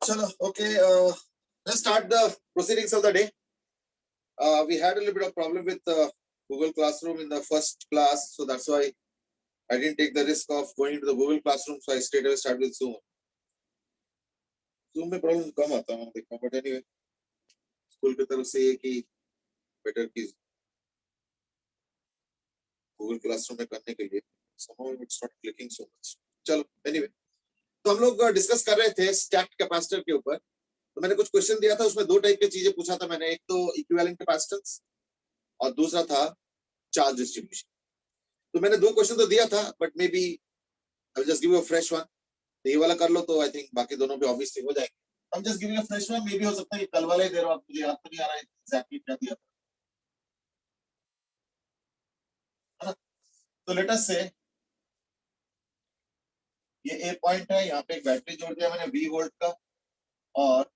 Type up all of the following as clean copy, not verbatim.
Chalo, okay. Let's start the proceedings of the day. We had a little bit of problem with Google Classroom in the first class, so that's why I didn't take the risk of going into the Google Classroom. So I straight away start with Zoom. Zoom में problem कम आता है देखो, but anyway, school की तरफ से ये कि better की Google Classroom में करने के लिए somehow it's not clicking so much. चलो, anyway, तो हम लोग डिस्कस कर रहे थे स्टैक्ड कैपेसिटर के ऊपर. तो मैंने कुछ क्वेश्चन दिया था, उसमें दो टाइप की चीजें पूछा था मैंने. एक तो इक्विवेलेंट कैपेसिटेंस और दूसरा था चार्ज डिस्ट्रीब्यूशन. तो मैंने दो क्वेश्चन तो दिया था, but maybe I will just give you a fresh one. तो ये वाला कर लो तो आई थिंक बाकी दोनों भी ऑब्वियसली हो जाएंगे. I am just giving a fresh one. May be हो सकता है कल वाला ही दे रहा हूं, मुझे याद तो नहीं आ रहा है एग्जैक्टली क्या दिया था, है ना. तो लेट अस से ये ए पॉइंट है, यहाँ पे एक बैटरी जोड़ दिया मैंने वी वोल्ट का, और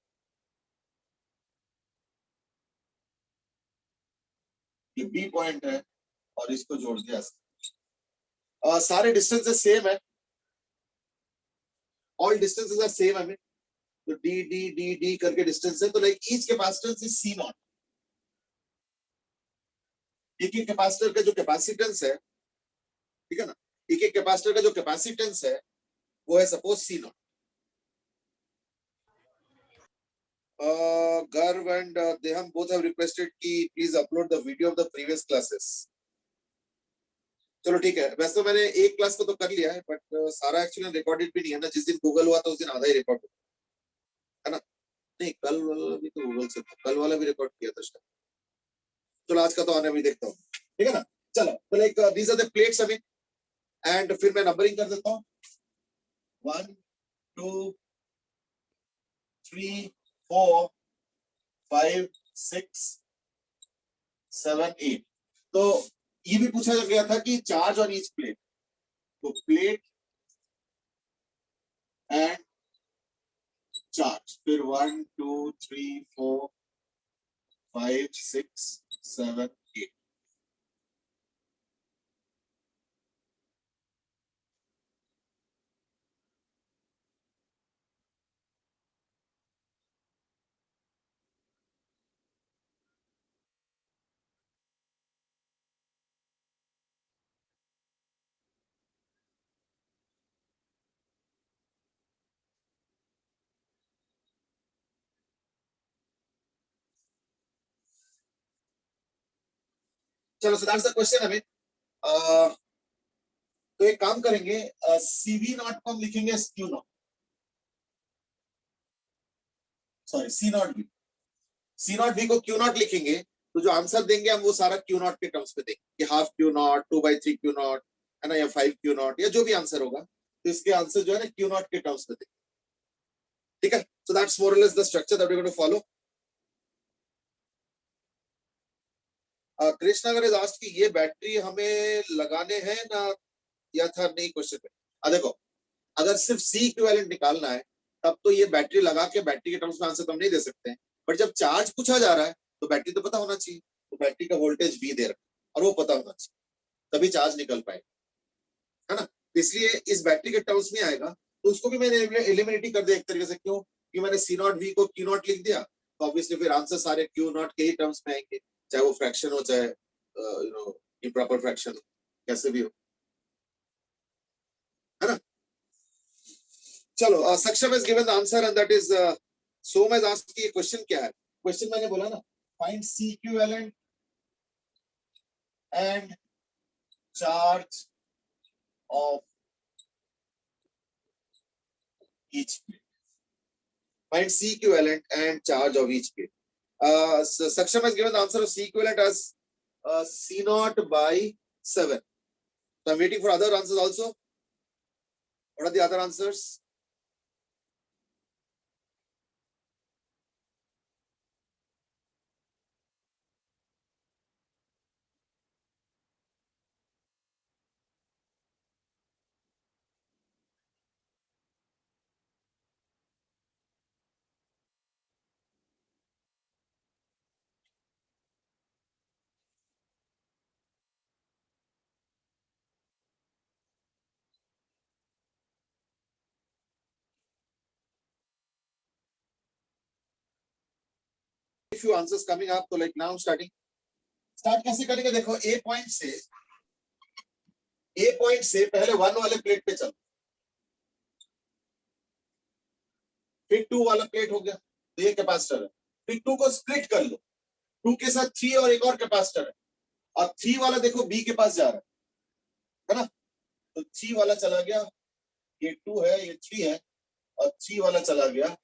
ये बी पॉइंट है और इसको जोड़ दिया. सारे डिस्टेंसेस सेम है, ऑल डिस्टेंसेस आर सेम. हमें तो डी डी डी डी करके डिस्टेंस है, तो like each capacitance is C naught. एक एक कैपेसिटर का जो कैपेसिटेंस है, ठीक है ना, एक एक कैपेसिटर का जो कैपेसिटेंस है वो है suppose C naught. Garv and Deham both have requested कि please upload the video of the previous classes. चलो ठीक है, वैसे तो मैंने एक क्लास को तो कर लिया है, बट सारा एक्चुअली रिकॉर्डेड भी नहीं है ना. जिस दिन गूगल हुआ था उस दिन आधा ही रिकॉर्ड है ना. नहीं, कल वाला भी तो गूगल से था, कल वाला भी रिकॉर्ड किया था शायद. चलो आज का तो आने भी देखता हूँ, ठीक है ना. चलो तो like these are the plates अभी, एंड फिर मैं नंबरिंग कर देता हूँ. 1 2 3 4 5 6 7 8. तो ये भी पूछा गया था कि चार्ज ऑन ईच प्लेट. तो प्लेट एंड चार्ज, फिर 1 2 3 4 5 6 7 8. चलो, सो दैट्स द क्वेश्चन. हमें तो एक काम करेंगे, सीवी नॉट को हम लिखेंगे Q naught, sorry C naught V. C naught V को क्यू नॉट लिखेंगे, तो जो आंसर देंगे हम वो सारा क्यू नॉट के टर्म्स में देंगे कि half Q not, 2/3 Q not, है ना, या 5 क्यू नॉट, या जो भी आंसर होगा. तो इसके आंसर जो है ना क्यू नॉट के टर्म्स में देंगे, ठीक है. सो that's more or less the structure that we are going to follow. Krishna अगर इज आस्क्ड कि ये बैटरी हमें लगाने हैं ना, या था नहीं क्वेश्चन में. देखो, अगर सिर्फ सी इक्विवेलेंट निकालना है तब तो ये बैटरी लगा के बैटरी के टर्म्स में आंसर तो हम नहीं दे सकते हैं. बट जब चार्ज पूछा जा रहा है तो बैटरी तो पता होना चाहिए. तो बैटरी का वोल्टेज वी दे रखा और वो पता होना चाहिए, तभी चार्ज निकल पाएगा, है ना. इसलिए इस बैटरी के टर्म्स में आएगा. तो उसको भी मैंने एलिमिनेट कर दिया एक तरीके से. क्यों? कि मैंने सी नॉट वी को क्यू नॉट लिख दिया, तो ऑब्वियसली फिर आंसर सारे क्यू नॉट के ही टर्म्स में आएंगे, चाहे वो फ्रैक्शन हो, चाहे इम्प्रॉपर फ्रैक्शन हो, कैसे भी हो, है ना. चलो, Saksham is given the answer and that is Som is asked कि क्वेश्चन क्या है. क्वेश्चन मैंने बोला ना, find C equivalent and charge of each plate. Find C equivalent and charge of each plate. Saksham has given the answer of C equivalent as C naught by 7. So I'm waiting for other answers also. What are the other answers? few answers coming up, so like now starting. Start कैसे करेंगे? देखो ए point से पहले 1 वाले plate पे चलो, फिर 2 वाला प्लेट हो गया, तो ये कैपेसिटर है। फिर 2 को स्प्लिट कर लो, 2 के साथ 3 और एक और कैपेसिटर है, और 3 वाला देखो बी के पास जा रहा है ना, तो 3 वाला चला गया, ये 2 है, ये 3 है, और 3 वाला चला गया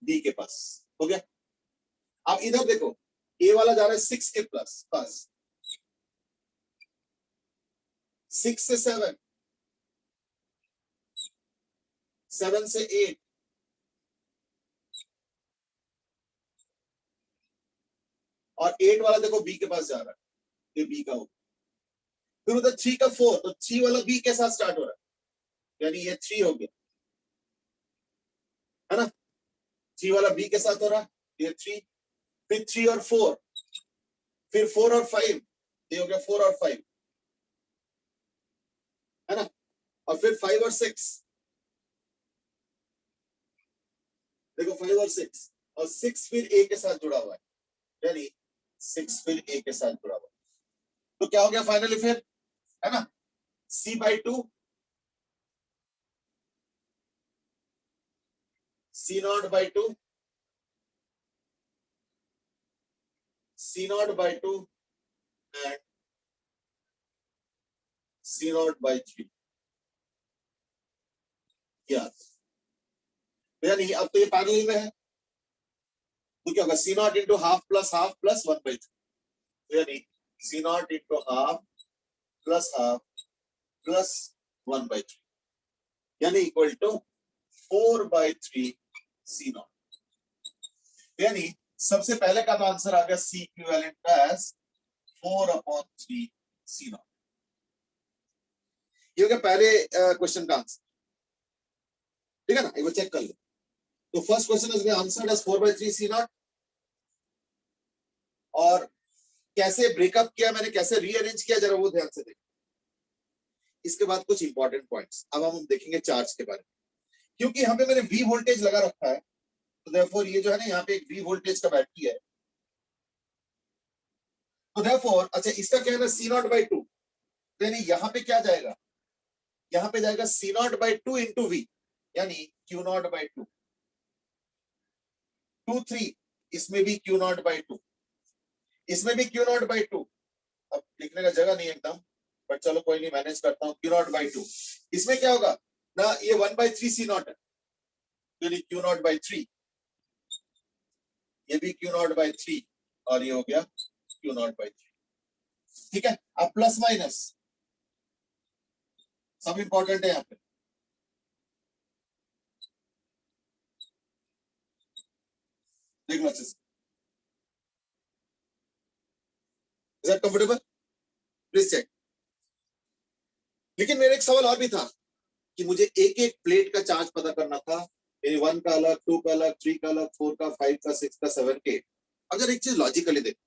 बी के पास, हो गया। अब इधर देखो, ए वाला जा रहा है 6 के पास, 6 से 7, 7 से 8, और 8 वाला देखो बी के पास जा रहा है, ये बी का हो। फिर उधर 3 का 4, तो 3 वाला बी के साथ स्टार्ट हो रहा है, यानी ये 3 हो गया, है ना, 3 वाला बी के साथ हो रहा है, ये 3, फिर 3 और 4, फिर 4 और 5, ये हो गया 4 और 5, है ना, और फिर 5 और 6, देखो 5 और 6, और 6 फिर ए के साथ जुड़ा हुआ है, यानी 6 फिर ए के साथ जुड़ा हुआ है, तो क्या हो गया फाइनली फिर, है ना, C/2, C0/2, C0/2 and C0/3, यानी अब तो ये पैरेलल में है, तो क्या होगा, C0 इंटू हाफ प्लस 1/3, यानी C0 इंटू हाफ प्लस 1/3, यानी इक्वल टू 4/3 C0, यानी सबसे पहले का तो आंसर आ गया C इक्विवेलेंट एज 4/3 C0। ये हो गया पहले क्वेश्चन का आंसर, ठीक है ना, एक बार चेक कर लो। तो first question is answered as 4/3 C0, और कैसे ब्रेकअप किया मैंने, कैसे रीअरेंज किया, जरा वो ध्यान से देखो। इसके बाद कुछ इंपॉर्टेंट पॉइंट्स अब हम देखेंगे चार्ज के बारे में, क्योंकि हमें मैंने V वोल्टेज लगा रखा है, तो देयरफॉर ये जो है ना, यहाँ पे एक V वोल्टेज का बैटरी है, तो देयरफॉर अच्छा इसका क्या है ना, C0/2, यानी यहाँ पे क्या जाएगा, यहाँ पे जाएगा C0/2 इंटू V, यानी Q0/2, 2 3, इसमें भी Q0/2, इसमें भी Q0/2, अब लिखने का जगह नहीं है एकदम, बट चलो कोई नहीं, मैनेज करता हूँ, Q0/2, इसमें क्या होगा ना, ये 1/3 C0 है, यानी Q0/3, ये भी Q0/3, और ये हो गया Q0/3, ठीक है। अब प्लस माइनस सब इंपॉर्टेंट है यहाँ पे, देख लो अच्छे से, is that comfortable, please check. लेकिन मेरा एक सवाल और भी था कि मुझे एक एक प्लेट का चार्ज पता करना था, यानी 1 का अलग, 2 का अलग, 3 का अलग, 4 का, 5 का, 6 का, 7 के। अगर एक चीज लॉजिकली देखो,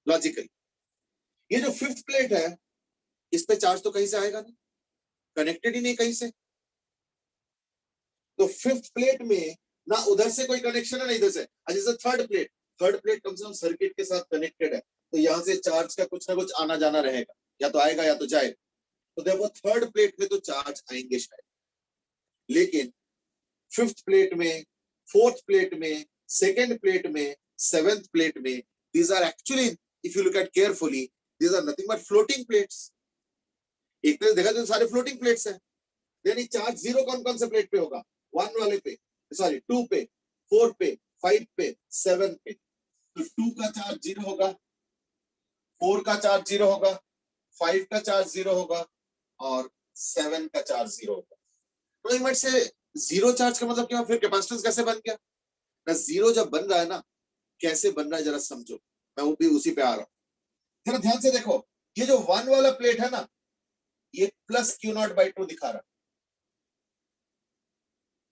लॉजिकली ये जो 5th प्लेट है, इस पे चार्ज तो कहीं से आएगा नहीं, कनेक्टेड ही नहीं कहीं से, तो 5th प्लेट में ना उधर से कोई कनेक्शन है ना इधर से। अच्छा 3rd प्लेट कम से कम सर्किट के साथ कनेक्टेड है, तो यहां से चार्ज का कुछ ना कुछ आना जाना रहेगा, या तो आएगा या तो जाएगा, तो देखो 3rd प्लेट में तो चार्ज आएंगे शायद, लेकिन 5th प्लेट में, 4th प्लेट में, 2nd प्लेट में, 7th प्लेट में, these are actually, if you look at carefully, these are nothing but floating plates। एक तरह देखा तो सारे फ्लोटिंग प्लेट्स हैं, यानी चार्ज जीरो कौन कौन से प्लेट पे होगा, 1 वाले पे, सॉरी 2 पे, 4 पे, 5 पे, 7 पे, तो 2 का चार्ज 0 होगा, 4 का चार्ज 0 होगा, 5 का चार्ज 0 होगा, और 7 का चार्ज 0 होगा। तो इनमें से जीरो चार्ज का मतलब क्या, फिर कैपेसिटेंस कैसे बन गया ना, जीरो जब बन रहा है ना, कैसे बन रहा है जरा समझो, मैं वो भी उसी पे आ रहा हूँ, जरा ध्यान से देखो। ये जो 1 वाला प्लेट है ना, ये प्लस Q0/2 दिखा रहा है,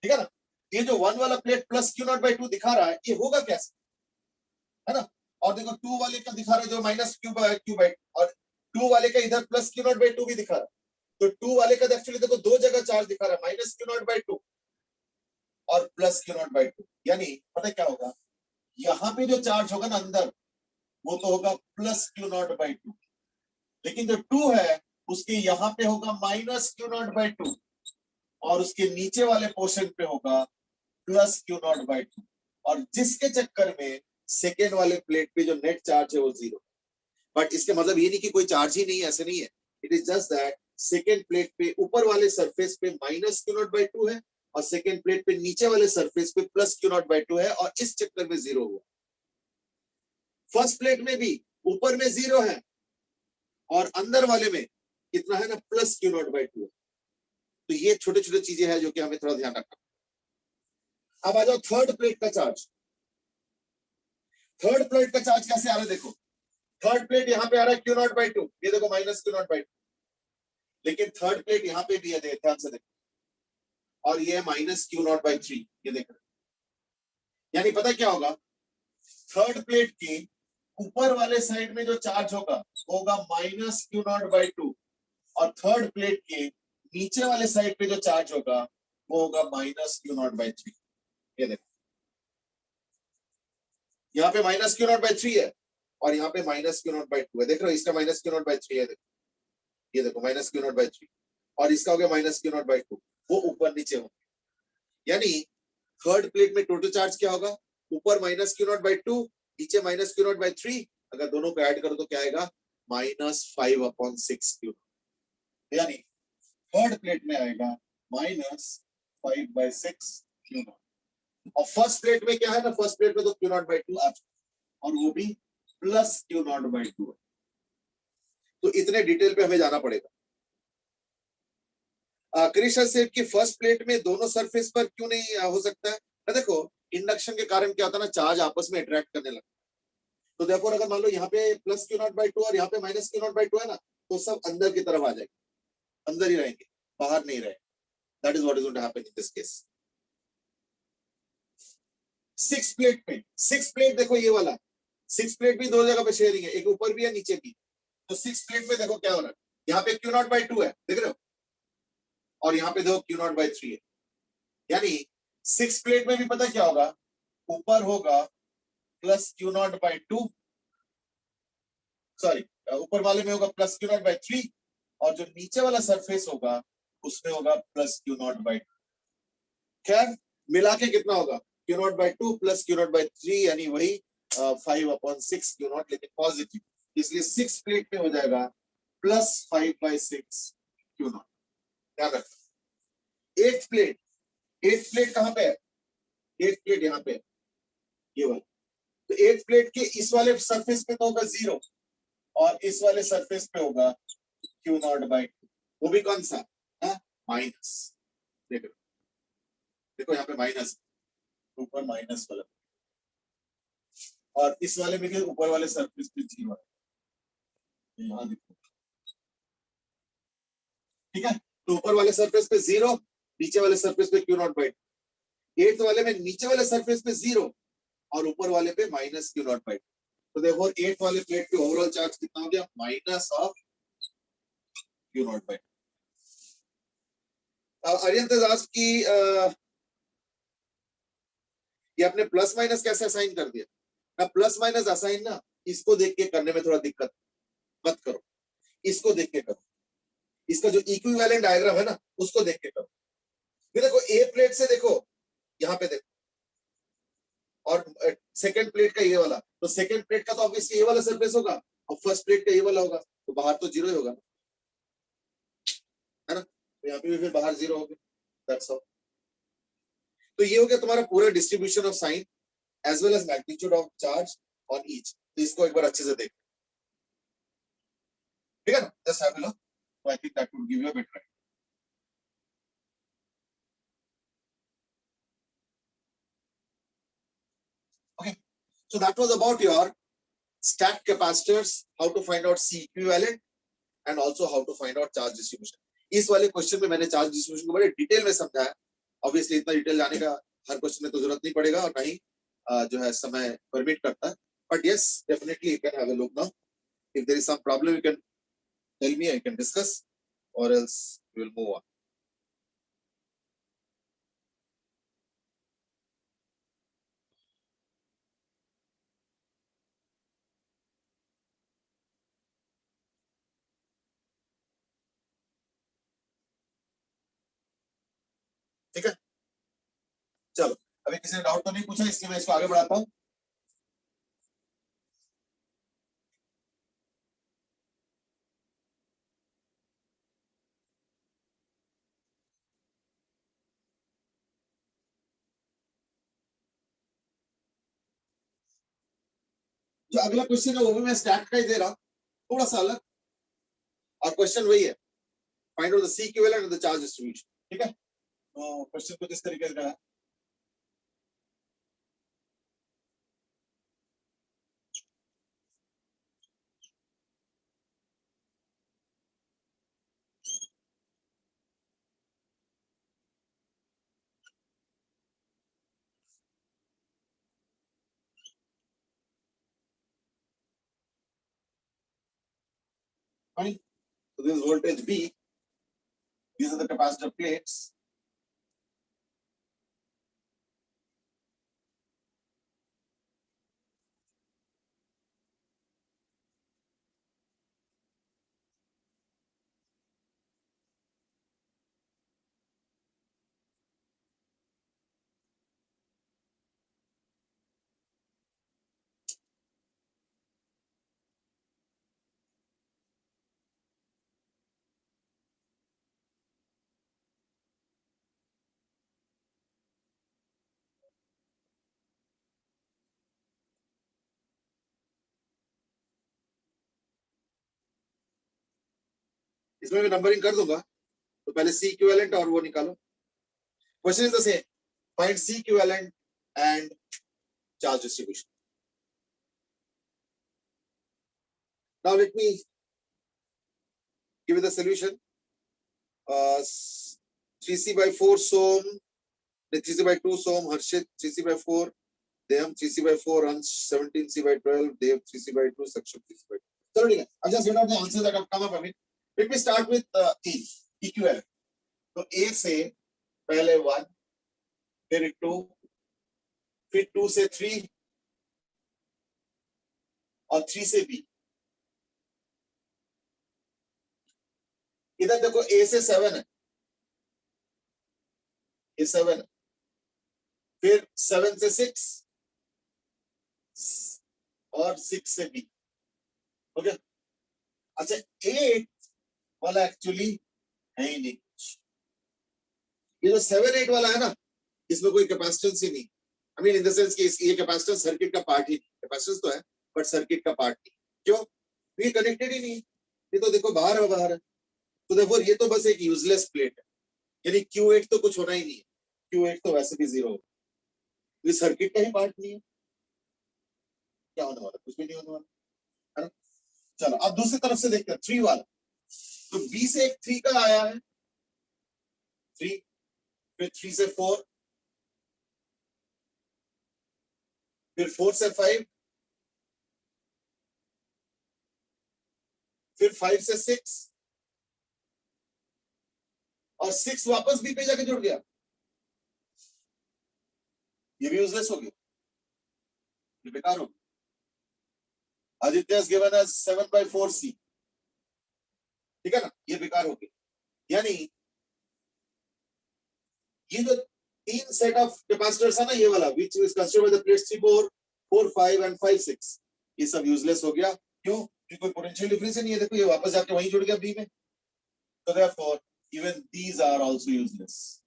ठीक है ना, ये जो 1 वाला प्लेट प्लस Q0/2 दिखा रहा है, ये होगा कैसे, है ना, और देखो 2 वाले का दिखा रहा है जो माइनस Q/2, और 2 वाले का इधर प्लस Q0/2 भी दिखा रहा है, तो 2 वाले का एक्चुअली देखो दो जगह चार्ज दिखा रहा है, माइनस Q0/2 और प्लस Q0/2, यानी पता क्या होगा, यहाँ पे जो चार्ज होगा ना अंदर, वो तो होगा plus Q naught by to, लेकिन जो टू है उसके यहाँ पे होगा minus Q naught by to, और उसके नीचे वाले पोर्शन पे होगा plus Q naught by to, और जिसके चक्कर में सेकेंड वाले प्लेट पे जो नेट चार्ज है वो जीरो। बट इसके मतलब ये नहीं कि कोई चार्ज ही नहीं है, ऐसे नहीं है। It is just that second plate पे ऊपर वाले सरफेस पे minus Q naught by to है, और सेकेंड प्लेट पे नीचे वाले सरफेस पे plus Q naught by to है, और इस चक्कर में जीरो हुआ। फर्स्ट प्लेट में भी ऊपर में जीरो है, और अंदर वाले में कितना है ना, plus Q naught by to है। तो ये छोटे छोटे चीजें हैं जो कि हमें थोड़ा ध्यान रखना। अब आ जाओ थर्ड प्लेट का चार्ज। थर्ड प्लेट का चार्ज कैसे आ रहा है देखो। थर्ड प्लेट यहाँ पे आ रहा है क्यू नॉट बाई टू, ये देखो minus Q naught by to, लेकिन थर्ड प्लेट यहाँ पे भी है, ध्यान से देखो, और ये है minus Q naught by three, ये देख रहे। यानी पता क्या होगा, थर्ड प्लेट के ऊपर वाले साइड में जो चार्ज होगा वो होगा minus Q naught by to, और थर्ड प्लेट के नीचे वाले साइड पे जो चार्ज होगा वो होगा minus Q naught by three. ये देखो, यहाँ पे minus Q naught by three है, और यहाँ पे minus Q naught by to है, देख रहे हो, इसका minus Q naught by three है, देखो ये देखो minus Q naught by three, और इसका हो गया minus Q naught by to, वो ऊपर नीचे होंगे। यानी थर्ड प्लेट में टोटल चार्ज क्या होगा, ऊपर minus Q naught by to, नीचे minus Q naught by three, अगर दोनों को ऐड करो तो क्या आएगा, minus five upon six Q. यानी थर्ड प्लेट में आएगा minus five by six Q not, और फर्स्ट प्लेट में क्या है ना, फर्स्ट प्लेट में तो क्यू नॉट बाई टू आ चुका, और वो भी plus Q naught by to है। तो इतने डिटेल पे हमें जाना पड़ेगा। कृष्ण सेठ की फर्स्ट प्लेट में दोनों सरफेस पर क्यों नहीं हो सकता है ना, देखो इंडक्शन के कारण क्या होता है ना, चार्ज आपस में अट्रैक्ट करने लगता है। तो देखो अगर मान लो यहाँ पे plus Q naught by to और यहाँ पे minus Q naught by to है ना, तो सब अंदर की तरफ आ जाएंगे, अंदर ही रहेंगे, बाहर नहीं रहेंगे। That is what is going to happen in this case. Six plate में, सिक्स प्लेट देखो ये वाला, सिक्स प्लेट भी दो जगह पे शेयरिंग है, एक ऊपर भी है नीचे भी। तो सिक्स प्लेट में देखो क्या हो रहा है, यहाँ पे क्यू नॉट बाई टू है, देख रहे हो, और यहाँ पे देखो क्यू नॉट बाई थ्री है। यानी सिक्स प्लेट में भी पता क्या होगा, ऊपर होगा plus Q naught by to, sorry ऊपर वाले में होगा plus Q naught by three, और जो नीचे वाला सरफेस होगा उसमें होगा plus Q naught by to. खैर मिला के कितना होगा, Q naught by two plus Q naught by three, यानी वही 5/6 क्यू नॉट, लेकिन पॉजिटिव, इसलिए सिक्स प्लेट में हो जाएगा प्लस 5/6 क्यू नॉट। ध्यान रखना। एट प्लेट, एट प्लेट कहां पे है, एट प्लेट यहाँ पे, ये वाला। तो एट प्लेट के इस वाले सरफेस पे तो होगा जीरो, और इस वाले सरफेस पे होगा क्यू नॉट बाई टू, वो भी कौन सा, माइनस। देखो देखो यहाँ पे माइनस, ऊपर माइनस वाला, और इस वाले में क्या, ऊपर वाले सरफेस पे जीरो है, यहाँ देखो, ठीक है। तो ऊपर वाले सरफेस पे जीरो, नीचे वाले सरफेस पे Q naught by two. Eight वाले में नीचे वाले सरफेस पे जीरो, और ऊपर वाले पे minus Q naught by to. तो देखो एट वाले प्लेट पे ओवरऑल चार्ज कितना हो गया, minus of Q naught by two. Ariyant Das की ये आपने प्लस माइनस कैसे असाइन कर दिया ना, प्लस माइनस असाइन ना इसको देख के करने में थोड़ा दिक्कत मत करो, इसको देख के करो, इसका जो इक्विवेलेंट डायग्राम है ना उसको देख के करो। फिर देखो ए प्लेट से देखो, यहाँ पे देखो, और सेकंड प्लेट का ये वाला, तो सेकंड प्लेट का तो ऑब्वियसली ये वाला सरफेस होगा, और फर्स्ट प्लेट का ये वाला होगा, तो बाहर तो जीरो ही होगा, है ना, तो यहाँ पे भी फिर बाहर जीरो होगा। That's all. तो ये हो गया तुम्हारा पूरा distribution of sign as well as magnitude of charge on each. तो इसको एक बार अच्छे से देख, ठीक है ना, just have a look, so I think that would give you a better idea. Okay, so that was about your stacked capacitors, how to find out C equivalent and also how to find out charge distribution. इस वाले question में मैंने charge distribution को बड़े detail में समझाया। Obviously इतना detail जाने का हर क्वेश्चन में तो जरूरत नहीं पड़ेगा, और नहीं जो है समय परमिट करता है, but yes definitely you can have a look now. If there is some problem you can tell me, I can discuss, or else we will move on. ठीक है, चलो अभी किसी ने डाउट तो नहीं पूछा, इसलिए मैं इसको आगे बढ़ाता हूँ। जो अगला क्वेश्चन है वो भी मैं स्टैट का ही दे रहा हूँ, थोड़ा सा अलग, और क्वेश्चन वही है, find out the C equivalent and the charge distribution. ठीक है, तो क्वेश्चन कुछ इस तरीके का है। Fine. So this is voltage V. These are the capacitor plates. इसमें मैं नंबरिंग कर दूंगा, तो पहले C इक्विवेलेंट और वो निकालो। Question is the same, find C equivalent and charge distribution. Now let me give you the solution. 3C by 4 Som, 3C by 2 Som, Harshit 3C by 4, Devam 3C by 4, Ansh 17C by 12, Dev 3C by 2, Saksham 3C by 2. चलो ठीक है, I'll just read out the answers that have come up. Let me start with E, equivalent. तो A से पहले 1, फिर 2, फिर 2 से 3 और 3 से B। इधर देखो A से 7 है, ये 7 है, फिर 7 से 6 और 6 से B। ओके, अच्छा 8 वाला एक्चुअली है ही नहीं। ये जो 7-8 वाला है ना, इसमें कोई कैपेसिटेंस ही नहीं। I mean in the sense कि ये कैपेसिटेंस सर्किट का पार्ट ही नहीं, कैपेसिटेंस तो है बट सर्किट का पार्ट नहीं। क्यों? ये कनेक्टेड ही नहीं, ये तो देखो बाहर है, बाहर है, तो देखो ये तो बस एक यूजलेस प्लेट है, यानी Q8 तो कुछ होना ही नहीं है, Q8 तो वैसे भी 0 होगा, ये सर्किट का ही पार्ट नहीं है, क्या होने वाला? कुछ भी नहीं होने वाला, है ना। चलो अब दूसरी तरफ से देखते हैं 3 वाला। तो B से एक 3 का आया है, 3, फिर 3 से 4, फिर 4 से 5, फिर 5 से 6 और 6 वापस B पे जाके जुड़ गया, ये भी यूजलेस हो गया, ये बेकार हो गया। Aditya has given us 7/4C, ठीक है ना, ये बेकार हो गया। यानी ये जो 3 सेट ऑफ कैपेसिटर्स है ना, ये वाला which is considered by the plates 3, 4, 4, 5 and 5, 6, ये सब यूजलेस हो गया। क्यों? क्योंकि कोई पोटेंशियल डिफरेंस ही नहीं है, देखो ये वापस जाके वहीं जुड़ गया B में, so therefore even these are also useless।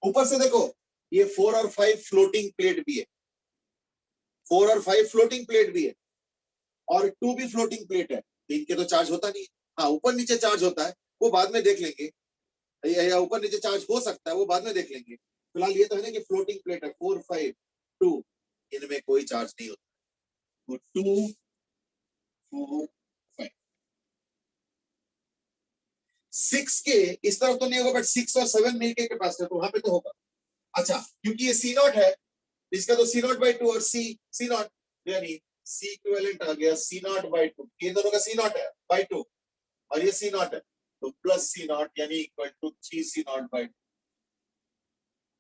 ऊपर से देखो ये 4 और 5 फ्लोटिंग प्लेट भी है, 4 और 5 फ्लोटिंग प्लेट भी है, और 2 भी फ्लोटिंग प्लेट है, इनके तो चार्ज होता नहीं है। हाँ ऊपर नीचे चार्ज होता है, वो बाद में देख लेंगे, या ऊपर नीचे चार्ज हो सकता है, वो बाद में देख लेंगे। फिलहाल ये तो है ना कि फ्लोटिंग प्लेट है, 4, 5, 2, इनमें कोई चार्ज नहीं होता, तो 2, 4, 5, 6 के इस तरफ तो नहीं होगा, बट 6 और 7 मिलके कैपेसिटर तो वहां पे तो होगा। अच्छा क्योंकि ये C0 है, इसका तो C0/2 और C0, यानी C इक्विवेलेंट आ गया C0/2, ये दोनों का C0 है by 2 और ये C0 है, तो प्लस C0 यानी इक्वल टू 3C0/2।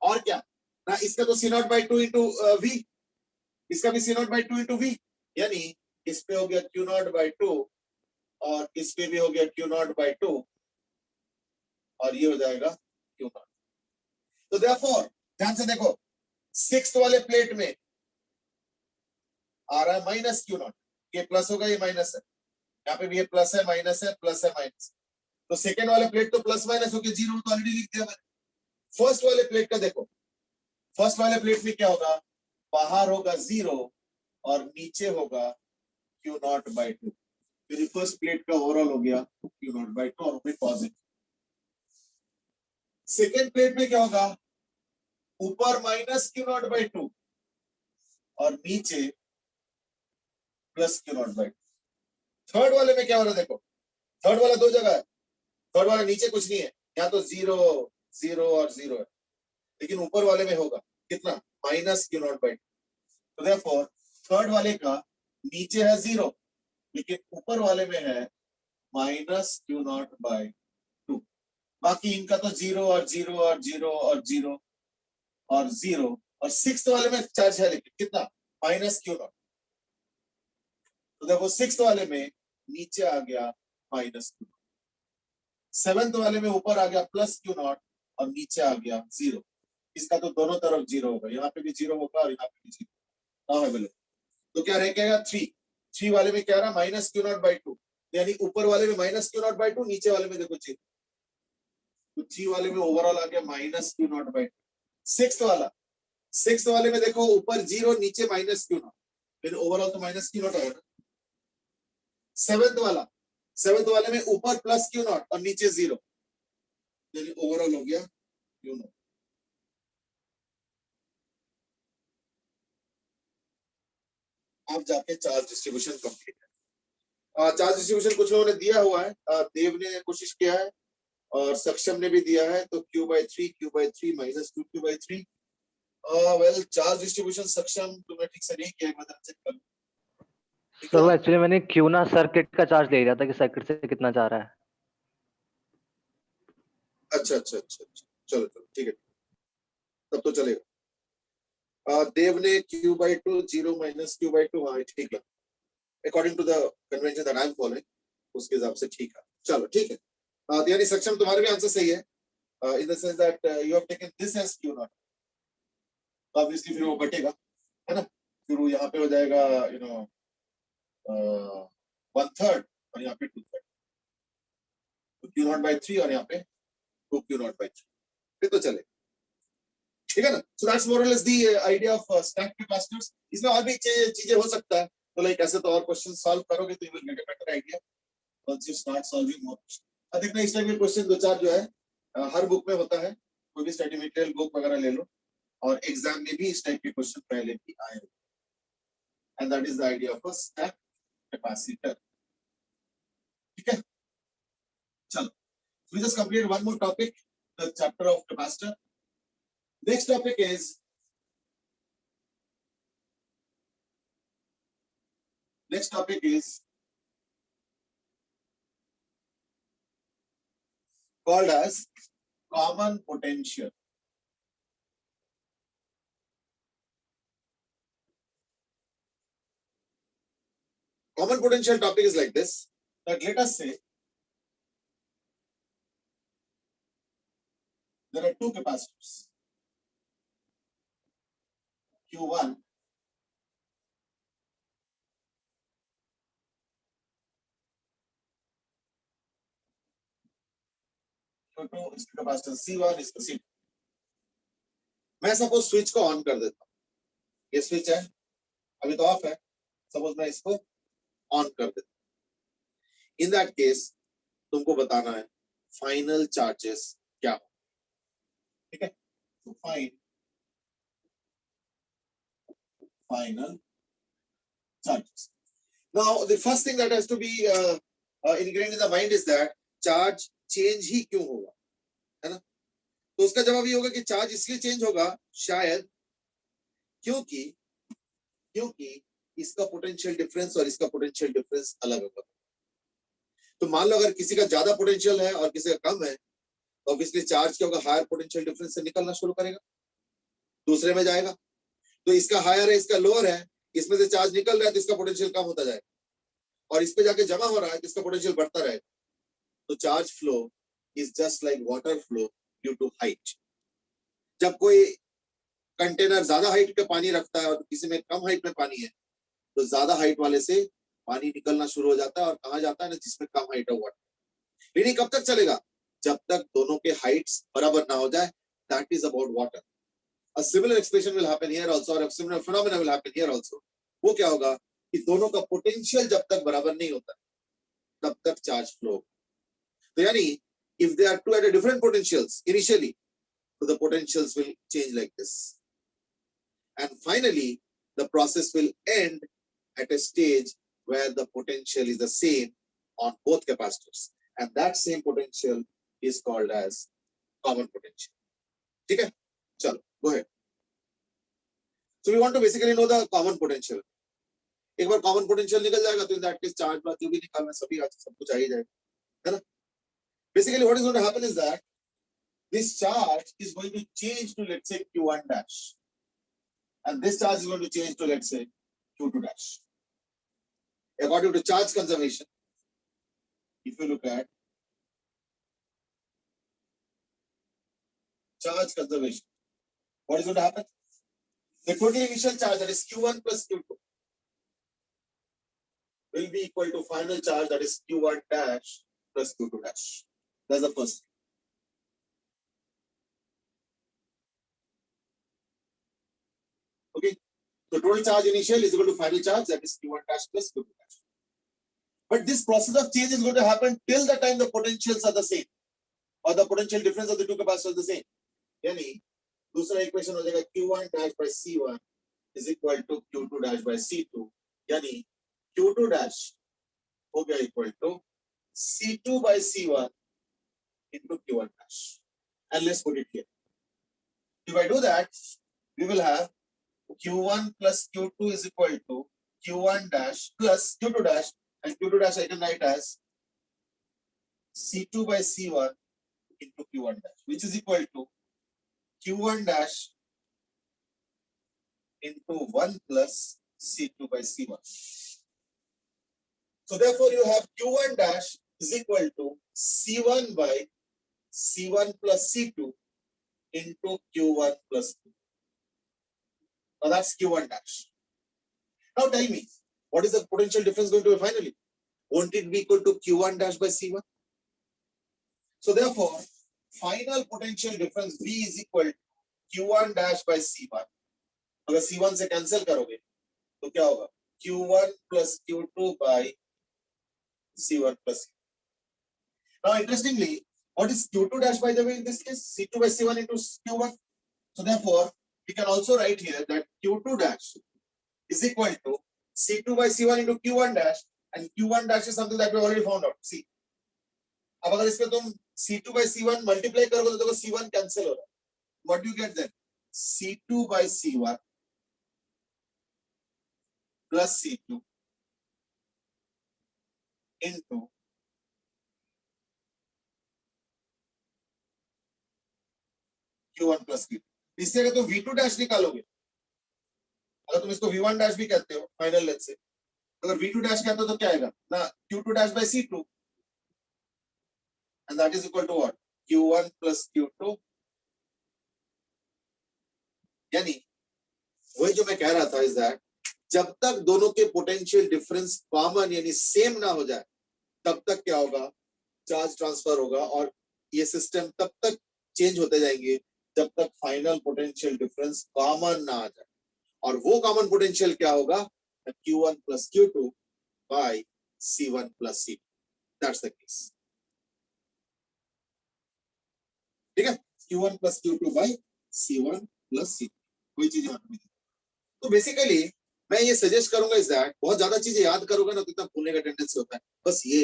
और क्या ना, इसका तो C0/2 इंटू V, इसका भी C0/2 इंटू V, यानी इस पे हो गया Q0/2 और इस पे भी हो गया Q0/2, और ये हो जाएगा क्यू नॉट। तो देयरफॉर ध्यान से देखो, सिक्स्थ वाले प्लेट में आ रहा है माइनस क्यू नॉट, ये प्लस होगा ये माइनस है, यहाँ पे भी ये प्लस है माइनस है प्लस है माइनस। तो सेकेंड वाले प्लेट तो प्लस माइनस होके जीरो तो ऑलरेडी लिख दिया मैंने। फर्स्ट वाले प्लेट का देखो, फर्स्ट वाले प्लेट में क्या होगा, बाहर होगा जीरो और नीचे होगा क्यू नॉट बाई टू। मेरी फर्स्ट प्लेट का ओवरऑल हो गया क्यू नॉट बाई टू और पॉजिटिव। सेकेंड प्लेट में क्या होगा, ऊपर minus Q naught by to और नीचे plus Q naught by to. Third वाले में क्या हो रहा है देखो, थर्ड वाला दो जगह है, थर्ड वाला नीचे कुछ नहीं है, यहाँ तो जीरो जीरो और जीरो है, लेकिन ऊपर वाले में होगा कितना, minus Q naught by to. तो देयरफॉर थर्ड वाले का नीचे है जीरो लेकिन ऊपर वाले में है minus Q naught by to. बाकी इनका तो जीरो और जीरो और जीरो और जीरो और जीरो, और सिक्स्थ वाले में चार्ज है लेकिन कितना, माइनस क्यू नॉट। तो देखो सिक्स्थ वाले में नीचे आ गया माइनस क्यू नॉट, सेवेंथ वाले में ऊपर आ गया प्लस क्यू नॉट और नीचे आ गया जीरो। इसका तो दोनों तरफ जीरो होगा, यहाँ पे भी जीरो होगा और यहाँ पे भी जीरो ना है। तो क्या रह गया थ्री, थ्री वाले में क्या रहा, minus Q naught by to, यानी ऊपर वाले में minus Q naught by to, नीचे वाले में देखो जीरो, तो थ्री वाले में ओवरऑल आ गया minus Q naught by to. Sixth वाला, सिक्स्थ वाले में देखो ऊपर जीरो नीचे माइनस क्यू नॉट, फिर ओवरऑल तो माइनस क्यू नॉट आएगा। सेवेंथ वाला, सेवेंथ वाले में ऊपर प्लस क्यू नॉट और नीचे जीरो, यानी ओवरऑल हो गया क्यू नॉट। आप जाके चार्ज डिस्ट्रीब्यूशन कंप्लीट है। चार्ज डिस्ट्रीब्यूशन कुछ लोगों ने दिया हुआ है, देव ने कोशिश किया है और सक्षम ने भी दिया है, तो Q by three minus two Q by three. Well charge distribution सक्षम तुमने ठीक से नहीं किया, एक बार चेक कर लो। सर वो एक्चुअली मैंने क्यों ना सर्किट का चार्ज ले लिया था कि सर्किट से कितना जा रहा है। अच्छा अच्छा अच्छा अच्छा, चलो चलो ठीक है, तब तो चलेगा। देव ने Q by two zero minus Q by two, हाँ ठीक है, according to the convention that I am following, उसके हिसाब से ठीक है, चलो ठीक है। तो यानी सक्षम तुम्हारे भी आंसर सही है, in the sense that you have taken this as Q naught, obviously फिर वो घटेगा है ना, फिर वो यहाँ पे हो जाएगा यू नो 1/3 और यहाँ पे 2/3, तो क्यू नॉट बाई थ्री और यहाँ पे 2 क्यू नॉट बाई थ्री, फिर तो चले, ठीक है ना। सो that's more or less the idea of stack capacitors. इसमें और भी चीजें हो सकता है, तो लाइक ऐसे तो और क्वेश्चन सॉल्व करोगे तो you will get a better idea once you start solving more questions। देखना इस टाइप के क्वेश्चन दो चार जो है हर बुक में होता है, कोई भी स्टडी मटेरियल बुक वगैरह ले लो, और एग्जाम में भी इस टाइप के क्वेश्चन पहले भी आए, and that is the idea of a stack capacitor, ठीक है। चलो we just completed one more topic, the chapter of capacitor. Next topic is called as common potential. Common potential topic is like this, that let us say there are two capacitors, Q1 Q2, इसका capacitance C1, इसका C2। मैं suppose switch को on कर देता हूँ, ये switch है अभी तो ऑफ है, सपोज मैं इसको ऑन कर देता हूँ। इन दैट केस तुमको बताना है फाइनल चार्जेस क्या हो, ठीक है। तो final charges. Now, the first thing that has to be ingrained in the mind is that charge change ही क्यों होगा, है ना। तो उसका जवाब ये होगा कि चार्ज इसलिए चेंज होगा शायद क्योंकि इसका पोटेंशियल डिफरेंस और इसका पोटेंशियल डिफरेंस अलग होगा। तो मान लो अगर किसी का ज्यादा पोटेंशियल है और किसी का कम है, तो ऑब्वियसली चार्ज क्या होगा, हायर पोटेंशियल डिफरेंस से निकलना शुरू करेगा, दूसरे में जाएगा। तो इसका हायर है इसका लोअर है, इसमें से चार्ज निकल रहा है तो इसका पोटेंशियल कम होता जाएगा, और इस पे जाके जमा हो रहा है तो इसका पोटेंशियल बढ़ता रहेगा। तो charge flow is just like water flow due to height. जब कोई कंटेनर ज्यादा हाइट पे पानी रखता है और किसी में कम हाइट में पानी है, तो ज्यादा हाइट वाले से पानी निकलना शुरू हो जाता है और कहाँ जाता है ना, जिसमें कम हाइट है वाटर. लेकिन कब तक चलेगा? जब तक दोनों के हाइट्स बराबर ना हो जाए. That is about water. A similar expression will happen here also, or a similar phenomena will happen here also. वो क्या होगा कि दोनों का पोटेंशियल जब तक बराबर नहीं होता तब तक चार्ज फ्लो. तो यानी if they are two at a different potentials initially, so the potentials will change like this, and finally the process will end at a stage where the potential is the same on both capacitors, and that same potential is called as common potential. ठीक है, चलो go ahead. So we want to basically know the common potential. एक बार common potential निकल जाएगा तो in that case charge बात जो भी निकालना सभी सब कुछ आ ही जाएगा, है ना? Basically what is going to happen is that this charge is going to change to, let's say, Q1 dash, and this charge is going to change to, let's say, Q2 dash. According to charge conservation, if you look at charge conservation, what is going to happen? The total initial charge, that is Q1 plus Q2, will be equal to final charge, that is Q1 dash plus Q2 dash. That's the first thing. Okay, so total charge initial is equal to final charge, that is Q1 dash plus Q2 dash. But this process of change is going to happen till the time the potentials are the same, or the potential difference of the two capacitors is the same. यानी दूसरा equation हो जाएगा Q1 dash by C1 is equal to Q2 dash by C2, यानी Q2 dash हो गया equal to C2 by C1 into Q1 dash. And let's put it here. If I do that, we will have Q1 plus Q2 is equal to Q1 dash plus Q2 dash, and Q2 dash I can write as C2 by C1 into Q1 dash, which is equal to Q1 dash into 1 plus C2 by C1. So therefore you have Q1 dash is equal to C1 by C1 plus C2 into Q1 plus 2. Now that's Q1 dash. Now tell me, what is the potential difference going to be finally? Won't it be equal to Q1 dash by C1? So therefore, final potential difference V is equal to Q1 dash by C1. अगर C1 से cancel करोगे तो क्या होगा? Q1 plus Q2 by C1 plus. Now interestingly, what is Q2 dash by the way in this case? C2 by C1 into Q1. So therefore, we can also write here that Q2 dash is equal to C2 by C1 into Q1 dash, and Q1 dash is something that we already found out. See, अब अगर इसमें तुम C2 by C1 multiply करोगे तो देखो C1 cancel हो रहा है. What do you get then? C2 by C1 plus C2 into Q1 plus Q2. इससे अगर तुम V2 dash निकालोगे, अगर तुम इसको V1 dash भी कहते हो फाइनल लेट से, अगर V2 dash कहते हो तो क्या आएगा ना? Q2 dash by C2, and that is equal to what? Q1 plus Q2. यानी वही जो मैं कह रहा था इज दैट जब तक दोनों के पोटेंशियल डिफरेंस कॉमन यानी सेम ना हो जाए तब तक क्या होगा? चार्ज ट्रांसफर होगा, और ये सिस्टम तब तक चेंज होते जाएंगे जब तक फाइनल पोटेंशियल डिफरेंस कॉमन ना आ जाए. और वो कॉमन पोटेंशियल क्या होगा? Q1 plus Q2 by C1 plus C2. That's the case. ठीक है? Q1 plus Q2 by C1 plus C2. कोई चीज याद नहीं. तो बेसिकली मैं ये सजेस्ट करूंगा इज दैट बहुत ज्यादा चीजें याद करोगे ना तो इतना भूलने का टेंडेंसी होता है. बस ये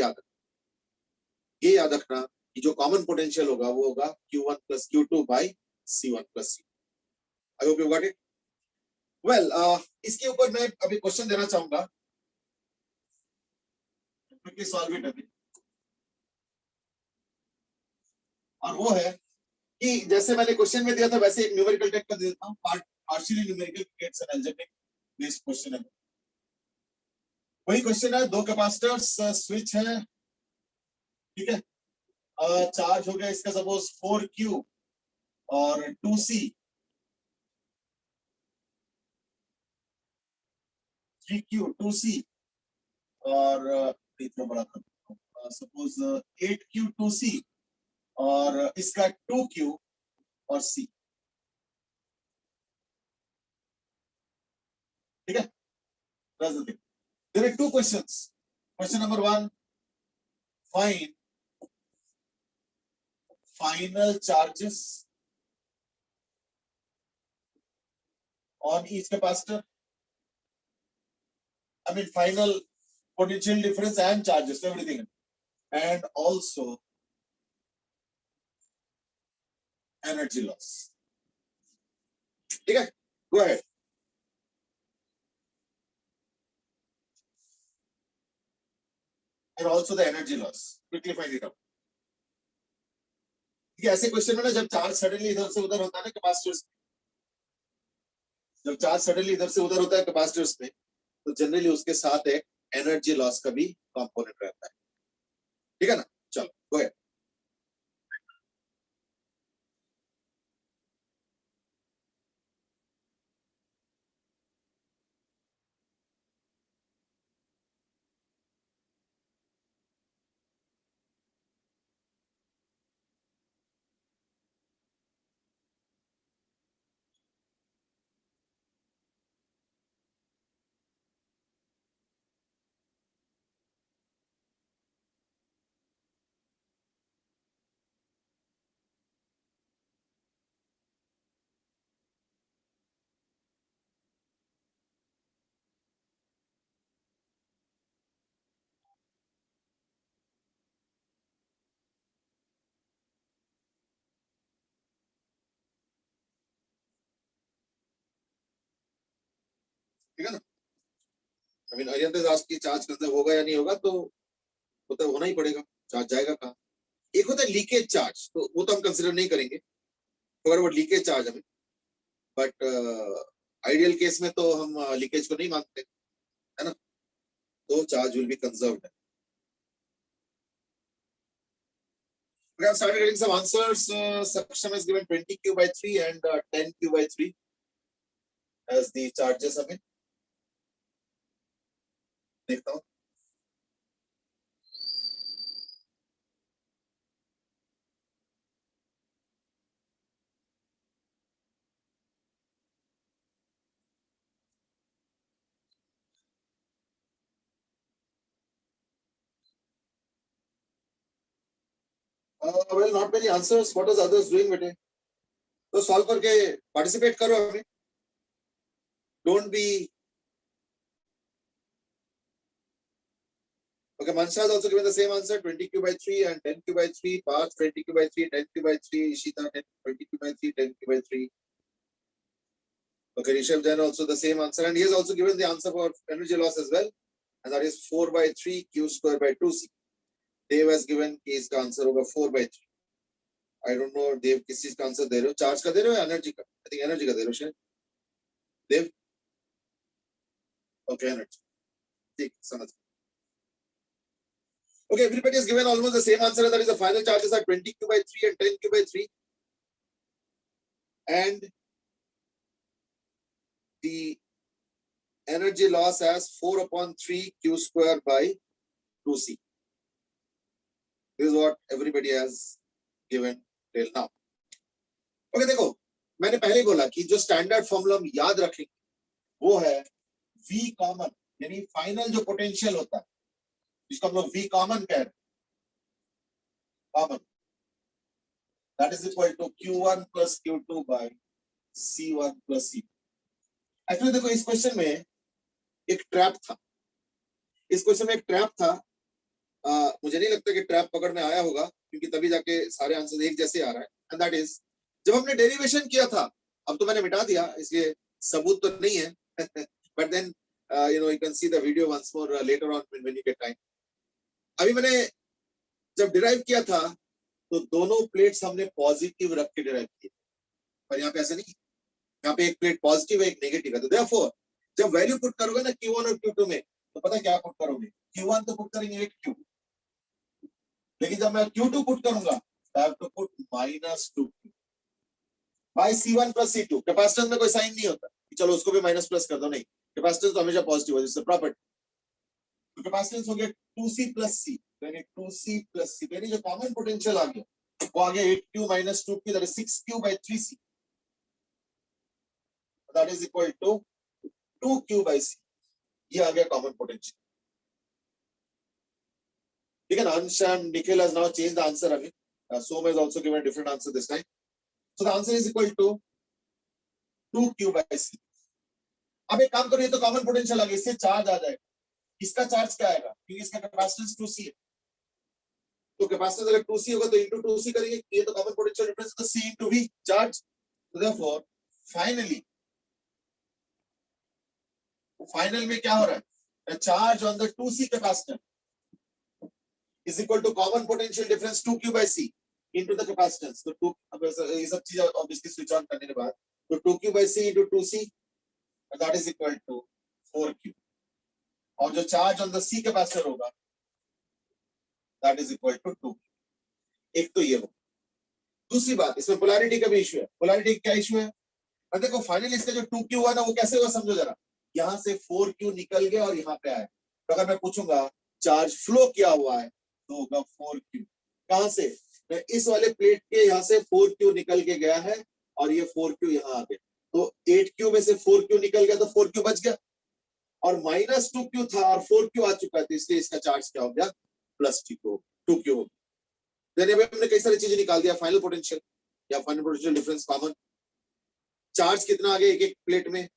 याद रखना कि जो कॉमन पोटेंशियल होगा वो होगा Q1 plus Q2 by C1 plus C2. I hope you got it. Well, इसके ऊपर मैं अभी क्वेश्चन देना चाहूंगा. quickly solve it अभी. और वो है कि जैसे मैंने क्वेश्चन में दिया था वैसे एक न्यूमेरिकल टाइप का दे देता हूं. Partially numerical gets and algebraic based question है. वही क्वेश्चन है, दो कैपेसिटर्स स्विच है, ठीक है, चार्ज हो गया इसका सपोज 4Q और 2C, 3Q 2C और इतना बड़ा सपोज 8Q 2C और इसका 2Q और C। ठीक है, that's the thing. There are two questions. Question number 1, find final charges on each capacitor. I mean final potential difference and charges, everything, and also energy loss. ठीक है, go ahead. And also the energy loss. Quickly find it out. ऐसे question में ना जब charge suddenly इधर से उधर होता है ना कैपेसिटर्स, जब चार्ज सडनली इधर से उधर होता है कैपेसिटर्स में, तो जनरली उसके साथ एक एनर्जी लॉस का भी कंपोनेंट रहता है। ठीक है ना, चलो गो अहेड। ठीक है ना, आई मीन अरियंत इज आस्क्ड कि चार्ज कंजर्व होगा या नहीं होगा, तो वो तो होना ही पड़ेगा, चार्ज जाएगा कहाँ। एक होता है लीकेज चार्ज, तो वो तो हम कंसिडर नहीं करेंगे, अगर वो लीकेज चार्ज हमें, बट आइडियल केस में तो हम लीकेज को नहीं मानते, है ना, तो charge will be conserved. We have started getting some answers. Saksham is given 20Q by 3 and 10Q by 3 as the charges of it. देखता हूँ। Well, not many answers. What is others doing बेटे? तो solve करके participate करो अभी. Don't be. Okay, Mansha has also given the same answer, 20Q by 3 and 10Q by 3. Parth 20Q by 3, 10Q by 3. Ishita 20Q by 3, 10Q by 3. Okay, Rishabh Jain also the same answer, and he has also given the answer for energy loss as well, and that is 4 by 3 Q square by 2C. Dev has given case का answer होगा 4 by 3. I don't know देव किस चीज का answer दे रहे हो, charge का दे रहे हो या एनर्जी का? I think एनर्जी का दे रहे हो शायद देव। Okay, एनर्जी, ठीक, समझ। Okay, everybody has given almost the same answer, and that is the final charges are 20Q by 3 and 10Q by 3, and the energy loss as 4 upon 3 Q square by 2C. This is what everybody has given till now. Okay, देखो मैंने पहले ही बोला कि जो standard formula हम याद रखेंगे वो है V कॉमन, यानी फाइनल जो पोटेंशियल होता है जिसको हम लोग V कॉमन कह रहे हैं, common, that is equal to Q1 plus Q2 by C1 plus C2. Actually देखो इस क्वेश्चन में एक ट्रैप था, इस क्वेश्चन में एक ट्रैप था। मुझे नहीं लगता कि ट्रैप पकड़ में आया होगा, क्योंकि तभी जाके सारे आंसर एक जैसे आ रहा है, एंड दैट इज जब हमने डेरिवेशन किया था, अब तो मैंने मिटा दिया इसलिए सबूत तो नहीं है, but then you can see the video once more later on when you get time. अभी मैंने जब डिराइव किया था तो दोनों प्लेट्स हमने पॉजिटिव रख के डिराइव किए, पर यहाँ पे ऐसा नहीं, यहाँ पे एक प्लेट पॉजिटिव है एक नेगेटिव है, तो देयरफॉर जब वैल्यू पुट करोगे ना Q1 और Q2 में, तो पता क्या पुट करोगे, Q1 तो पुट करेंगे 8Q, लेकिन जब मैं Q2 पुट करूंगा I have to put -2Q by C1 plus C2। Capacitance में कोई साइन नहीं होता कि चलो उसको भी माइनस प्लस कर दो, नहीं, कैपेसिटेंस तो हमेशा पॉजिटिव है, जिससे प्रॉपर्टी। तो कैपेसिटेंस हो गया 2C प्लस C, यानी 2C प्लस C, यानी जो कॉमन पोटेंशियल आ गया वो आ गया 8Q minus 2Q, that is 6Q by 3C, that is equal to 2Q by C। ये आ गया कॉमन पोटेंशियल। ठीक है ना? Ansh and Nikhil has now changed the answer again. Som has also given a different answer this time. So the answer is equal to 2Q by C. अब एक काम करो, ये तो कॉमन पोटेंशियल आ गया, इससे चार्ज आ जाएगा। इसका चार्ज क्या आएगा? क्योंकि इसका कैपेसिटेंस 2C है, तो कैपेसिटेंस अगर 2C होगा तो इनटू 2C करेंगे, ये तो कॉमन पोटेंशियल डिफरेंस, तो C इनटू V चार्ज। तो देयरफॉर फाइनल में क्या हो रहा है? The charge on the 2C capacitor is equal to common potential difference 2Q by C into the capacitance. तो 2, अब ये सब चीजें ऑब्वियसली स्विच ऑन करने के बाद, तो 2Q by C into 2C, that is equal to 4Q, और जो charge on the C capacitor होगा that is equal to 2Q। एक तो ये हो। दूसरी बात, इसमें पोलैरिटी का भी इशू है। पोलैरिटी क्या इशू है? अब देखो फाइनली इसका जो 2Q हुआ ना, वो कैसे हुआ समझो जरा। यहां से 4Q निकल गया और यहाँ पे आया, तो अगर मैं पूछूंगा चार्ज फ्लो क्या हुआ है तो होगा 4Q। कहां से? इस वाले प्लेट के यहाँ से 4Q निकल के गया है और ये 4Q यहाँ आ गया, तो 8Q में से 4Q निकल गया तो 4Q बच गया, और -2Q था और 4Q आ चुका था, इसलिए इसका चार्ज क्या हो गया? +2Q हो गया। हमने कई सारी चीजें निकाल दिया, फाइनल पोटेंशियल या final potential difference common, charge कितना आ गया एक एक प्लेट में,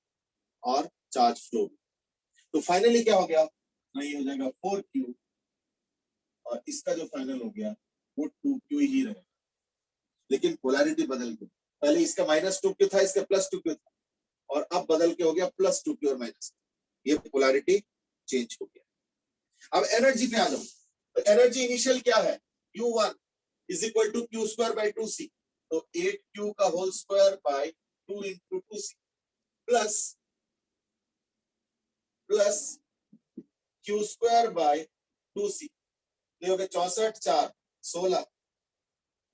और चार्ज फ्लो। तो फाइनली क्या हो गया? ये हो जाएगा 4Q, और इसका जो फाइनल हो गया वो 2Q ही रहेगा, लेकिन पोलैरिटी बदल गई। पहले इसका -2Q था, इसका +2Q था, और अब बदल के हो गया +2Q और -, ये पोलैरिटी चेंज हो गया। अब एनर्जी पे आ जाओ, तो एनर्जी इनिशियल क्या है? U1 is equal to Q square by 2C, तो 8Q का whole square by 2 into 2C plus Q square by 2C, ये हो गया 64 4 16,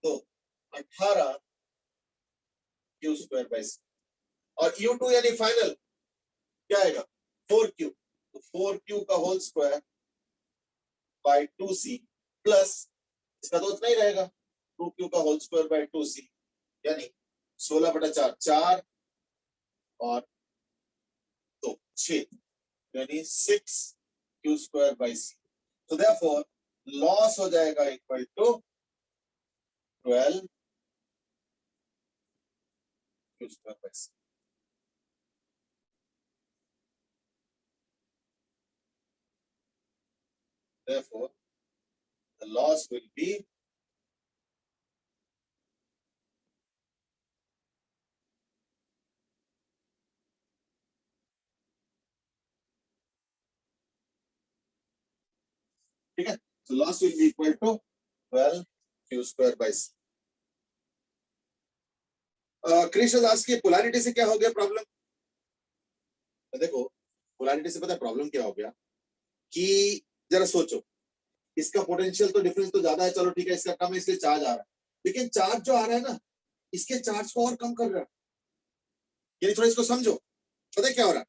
तो 18 Q स्क्वायर बाय C, और U2 यानी फाइनल क्या आएगा? 4Q, तो 4Q का whole square by 2C plus इसका तो उतना ही रहेगा 2Q का होल स्क्वायर बाय 2C, यानी 16/4 4 और 2 6, यानी 6Q स्क्वायर बाय C। तो देयरफॉर लॉस हो जाएगा equal to 12Q square by C। Therefore, the loss will be ठीक है, so loss will be equal to 12Q square by C। Krrish दास की polarity से क्या हो गया प्रॉब्लम? देखो पोलैरिटी से पता है प्रॉब्लम क्या हो गया कि जरा सोचो, इसका पोटेंशियल तो डिफरेंस तो ज्यादा है, चलो ठीक है, इसका कम है इसलिए चार्ज आ रहा है, लेकिन चार्ज जो आ रहा है ना, इसके चार्ज को और कम कर रहा है, यानी थोड़ा इसको समझो। पता है क्या हो रहा है?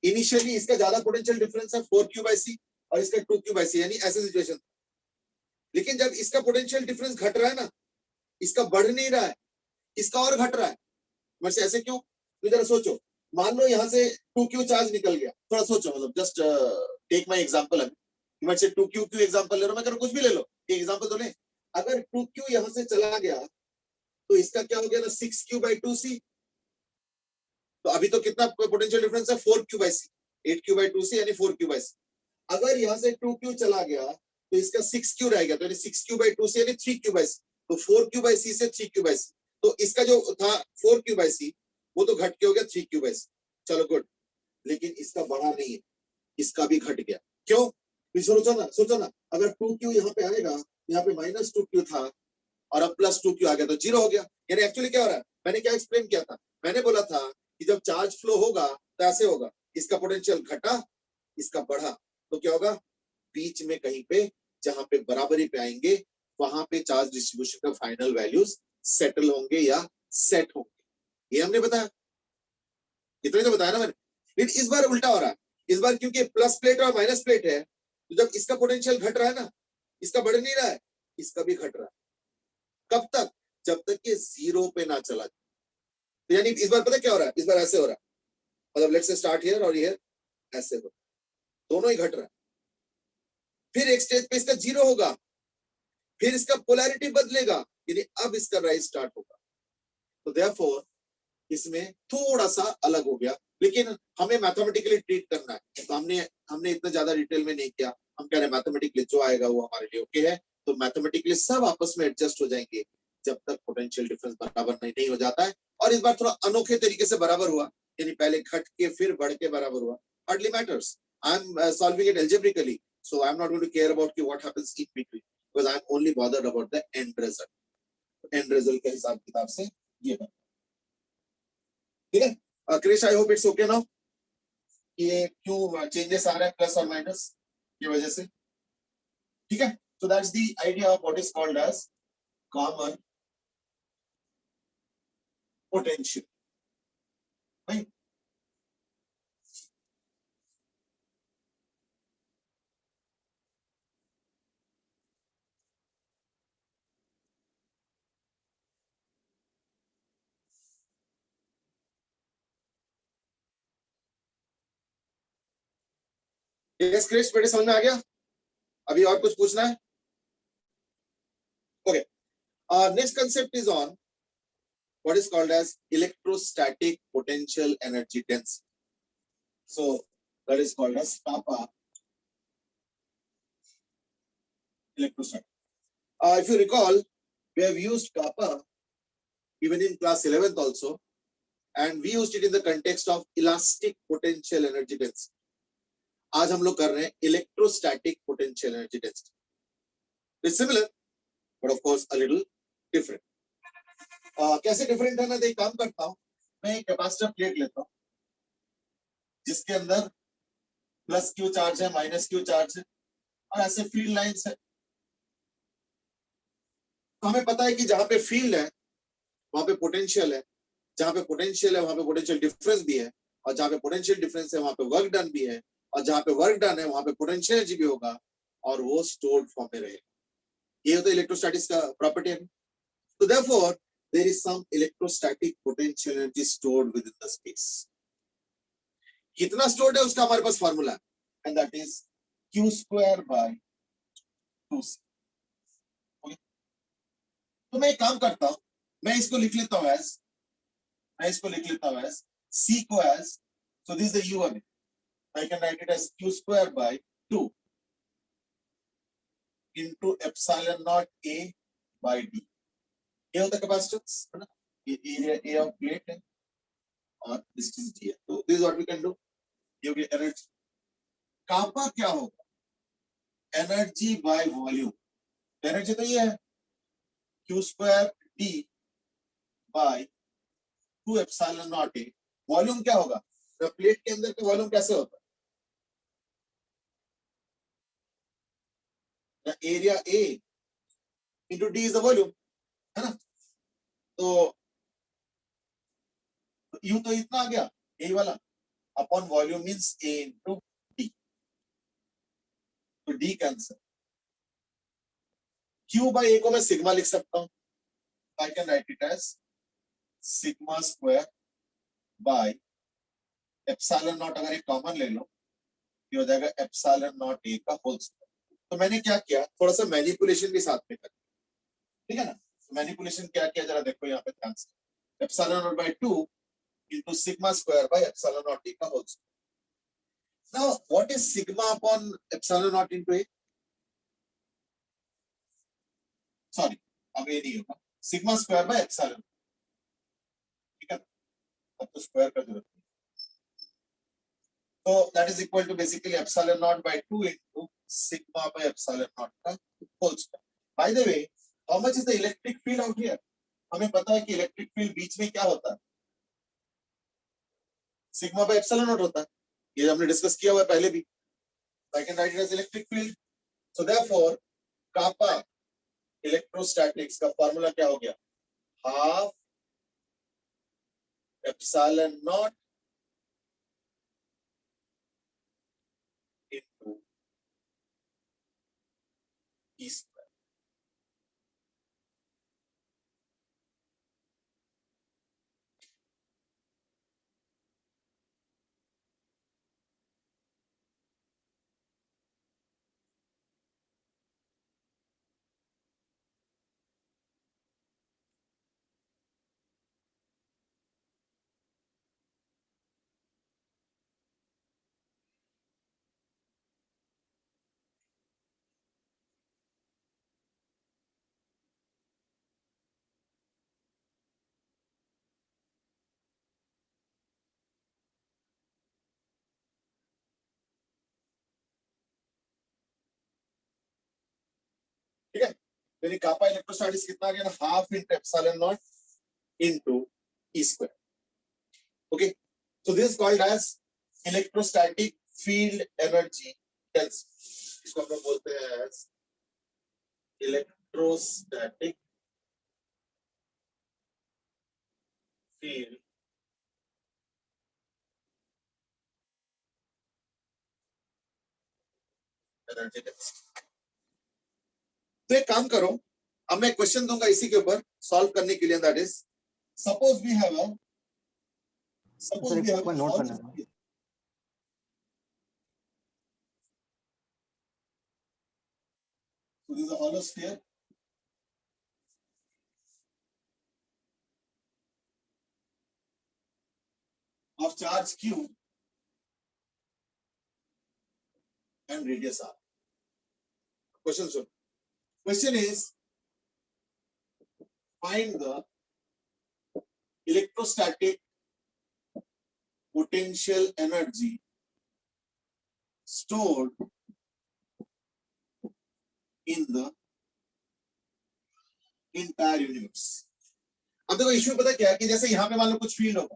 इनिशियली इसका ज्यादा पोटेंशियल डिफरेंस है 4Q by C और इसका 2Q by C, यानी ऐसे सिचुएशन, लेकिन जब इसका पोटेंशियल डिफरेंस घट रहा है ना, इसका बढ़ नहीं रहा है, इसका और घट रहा है। वैसे ऐसे क्यों? तो जरा सोचो, मान लो यहाँ से 2Q चार्ज निकल गया, थोड़ा सोचो, मतलब जस्ट टेक माय एग्जांपल है, मैं से 2Q एग्जांपल ले रहा हूं, मैं कह रहा कुछ भी ले लो, एक एग्जांपल तो ले। अगर 2Q यहाँ से चला गया तो इसका क्या हो गया ना, 6Q by 2C, तो अभी तो कितना पोटेंशियल डिफरेंस है? 4Q by C, 8Q by 2C यानी 4Q by C। अगर यहाँ से 2Q चला गया तो इसका 6Q रह गया, तो यानी 6Q by 2C यानी 3Q by C, तो 4Q by C से 3Q by C, तो इसका जो था 4Q by C वो तो घट के हो गया 3Q by C, चलो गुड, लेकिन इसका बढ़ा नहीं है, इसका भी घट गया। क्यों? सोचो ना, अगर 2Q यहाँ पे आएगा, यहाँ पे -2Q था और अब +2Q आ गया तो 0 हो गया, यानी एक्चुअली क्या हो रहा है? मैंने क्या एक्सप्लेन किया था? मैंने बोला था कि जब चार्ज फ्लो होगा तो ऐसे होगा, इसका पोटेंशियल घटा, इसका बढ़ा, तो क्या होगा? बीच में कहीं पे जहां पे बराबरी पे आएंगे वहां पे चार्ज डिस्ट्रीब्यूशन का फाइनल वैल्यूज सेटल होंगे या सेट होंगे। ये हमने बताया, इतना ही तो बताया ना मैंने। लेकिन इस बार उल्टा हो रहा है। इस बार क्योंकि प्लस प्लेट और माइनस प्लेट है, तो जब इसका पोटेंशियल घट रहा है ना, इसका बढ़ नहीं रहा है, इसका भी घट रहा है। कब तक? जब तक कि जीरो पे ना चला जाए। तो यानी इस बार पता क्या हो रहा है? इस बार ऐसे हो रहा है, मतलब लेट्स से स्टार्ट हियर और हियर ऐसे हो, दोनों ही घट रहा है। फिर एक स्टेज पे इसका जीरो होगा, फिर इसका पोलैरिटी बदलेगा, यानी अब इसका राइज स्टार्ट होगा। तो देयरफॉर इसमें थोड़ा सा अलग हो गया, लेकिन हमें मैथमेटिकली ट्रीट करना है, तो हमने इतना ज्यादा डिटेल में नहीं किया। हम कह रहे हैं मैथमेटिकली जो आएगा वो हमारे लिए ओके है। तो मैथमेटिकली सब आपस में एडजस्ट हो जाएंगे जब तक पोटेंशियल डिफरेंस बराबर नहीं हो जाता है। और इस बार थोड़ा अनोखे तरीके से बराबर हुआ, यानी पहले घट के फिर बढ़ के बराबर हुआ। Hardly matters, I am solving it algebraically, so I'm not going to care about what happens in between, because I'm only bothered about the end result. End result के हिसाब किताब से ये बना, ठीक है। Krish, I hope it's okay now. ये क्यों चेंजेस आ रहे हैं प्लस और माइनस की वजह से, ठीक है। So that's the idea of what is called as common potential, right? Yes, Krrish, बेटे समझ में आ गया? अभी और कुछ पूछना है? Okay. Next concept is on what is called as electrostatic potential energy density. So that is called as kappa electrostatic. If you recall, we have used kappa even in class 11th also, and we used it in the context of elastic potential energy density. आज हम लोग कर रहे हैं electrostatic potential energy density. It's similar, but of course a little different. कैसे different है ना, तो एक काम करता हूं, मैं एक कैपेसिटर प्लेट लेता हूं जिसके अंदर प्लस क्यू चार्ज है, माइनस क्यू चार्ज है, और ऐसे फील्ड लाइंस है। तो हमें पता है कि जहां पे फील्ड है वहां पे पोटेंशियल है, जहां पे पोटेंशियल है वहां पे पोटेंशियल डिफरेंस भी है, और जहां पे पोटेंशियल डिफरेंस है वहां पे वर्क डन भी है, और जहां पे वर्क डन है वहां पे पोटेंशियल एनर्जी भी होगा, और वो स्टोर्ड फॉर्म में रहेगा। ये होता है इलेक्ट्रोस्टैटिक्स का प्रॉपर्टी है। तो therefore there is some electrostatic potential energy stored within the space. कितना स्टोर्ड है उसका हमारे पास फार्मूला है, and that is q square by 2c। तो मैं एक काम करता हूं, मैं इसको लिख लेता हूं एज, c को as, so this is the u again, I can write it as q square by 2 into epsilon naught a by d। ये होता है कैपेसिटेंस, है ना, ये एरिया a ऑफ प्लेट है और डिस्टेंस d है। तो this what we can do, ये हो गया एनर्जी। कापा क्या होगा? Energy by volume. एनर्जी तो ये है q square d by 2 epsilon naught a। Volume क्या होगा? तो प्लेट के अंदर का वॉल्यूम कैसे होता है? Area a into d is the volume, है ना। तो यू तो इतना आ गया, यही वाला, upon volume means a into d। तो d cancel, q by a को मैं सिग्मा लिख सकता हूं, I can write it as sigma square by epsilon naught, अगर एक कॉमन ले लो ये हो जाएगा एप्सिलॉन नॉट a का होल स्क्वायर। तो मैंने क्या किया, थोड़ा सा मैनिपुलेशन भी साथ में कर, ठीक है ना। तो मैनिपुलेशन क्या किया जरा देखो यहाँ पे ध्यान से, epsilon naught by 2 into sigma square by epsilon naught a का whole square. Now what is sigma upon epsilon naught into a? Sorry, अब ये नहीं होगा, sigma square by epsilon, ठीक है, अब तो स्क्वायर का जरूरत नहीं। तो that is equal to basically epsilon naught by 2 into sigma by epsilon naught का whole square. By the way, how much is the electric field out here? हमें पता है कि इलेक्ट्रिक फील्ड बीच में क्या होता है, सिग्मा बाय एप्सिलॉन नॉट होता है, ये हमने डिस्कस किया हुआ है पहले भी। I can write it as electric field. So therefore, kappa electrostatics का फॉर्मूला क्या हो गया, half epsilon not into E square. ठीक है, यानी कापा इलेक्ट्रोस्टैटिक्स कितना आ गया ना, half into epsilon not into E square. Okay, so this is called as electrostatic field energy density, इसको हम लोग बोलते हैं as electrostatic field energy density। तो एक काम करो, अब मैं क्वेश्चन दूंगा इसी के ऊपर सॉल्व करने के लिए, that is suppose we have a sir एक पॉइंट नोट करना है। So this is a hollow sphere of charge q and radius r. Question so question is find the electrostatic potential energy stored in the entire universe। अब देखो issue पता क्या है कि जैसे यहाँ पे मान लो कुछ फील्ड होगा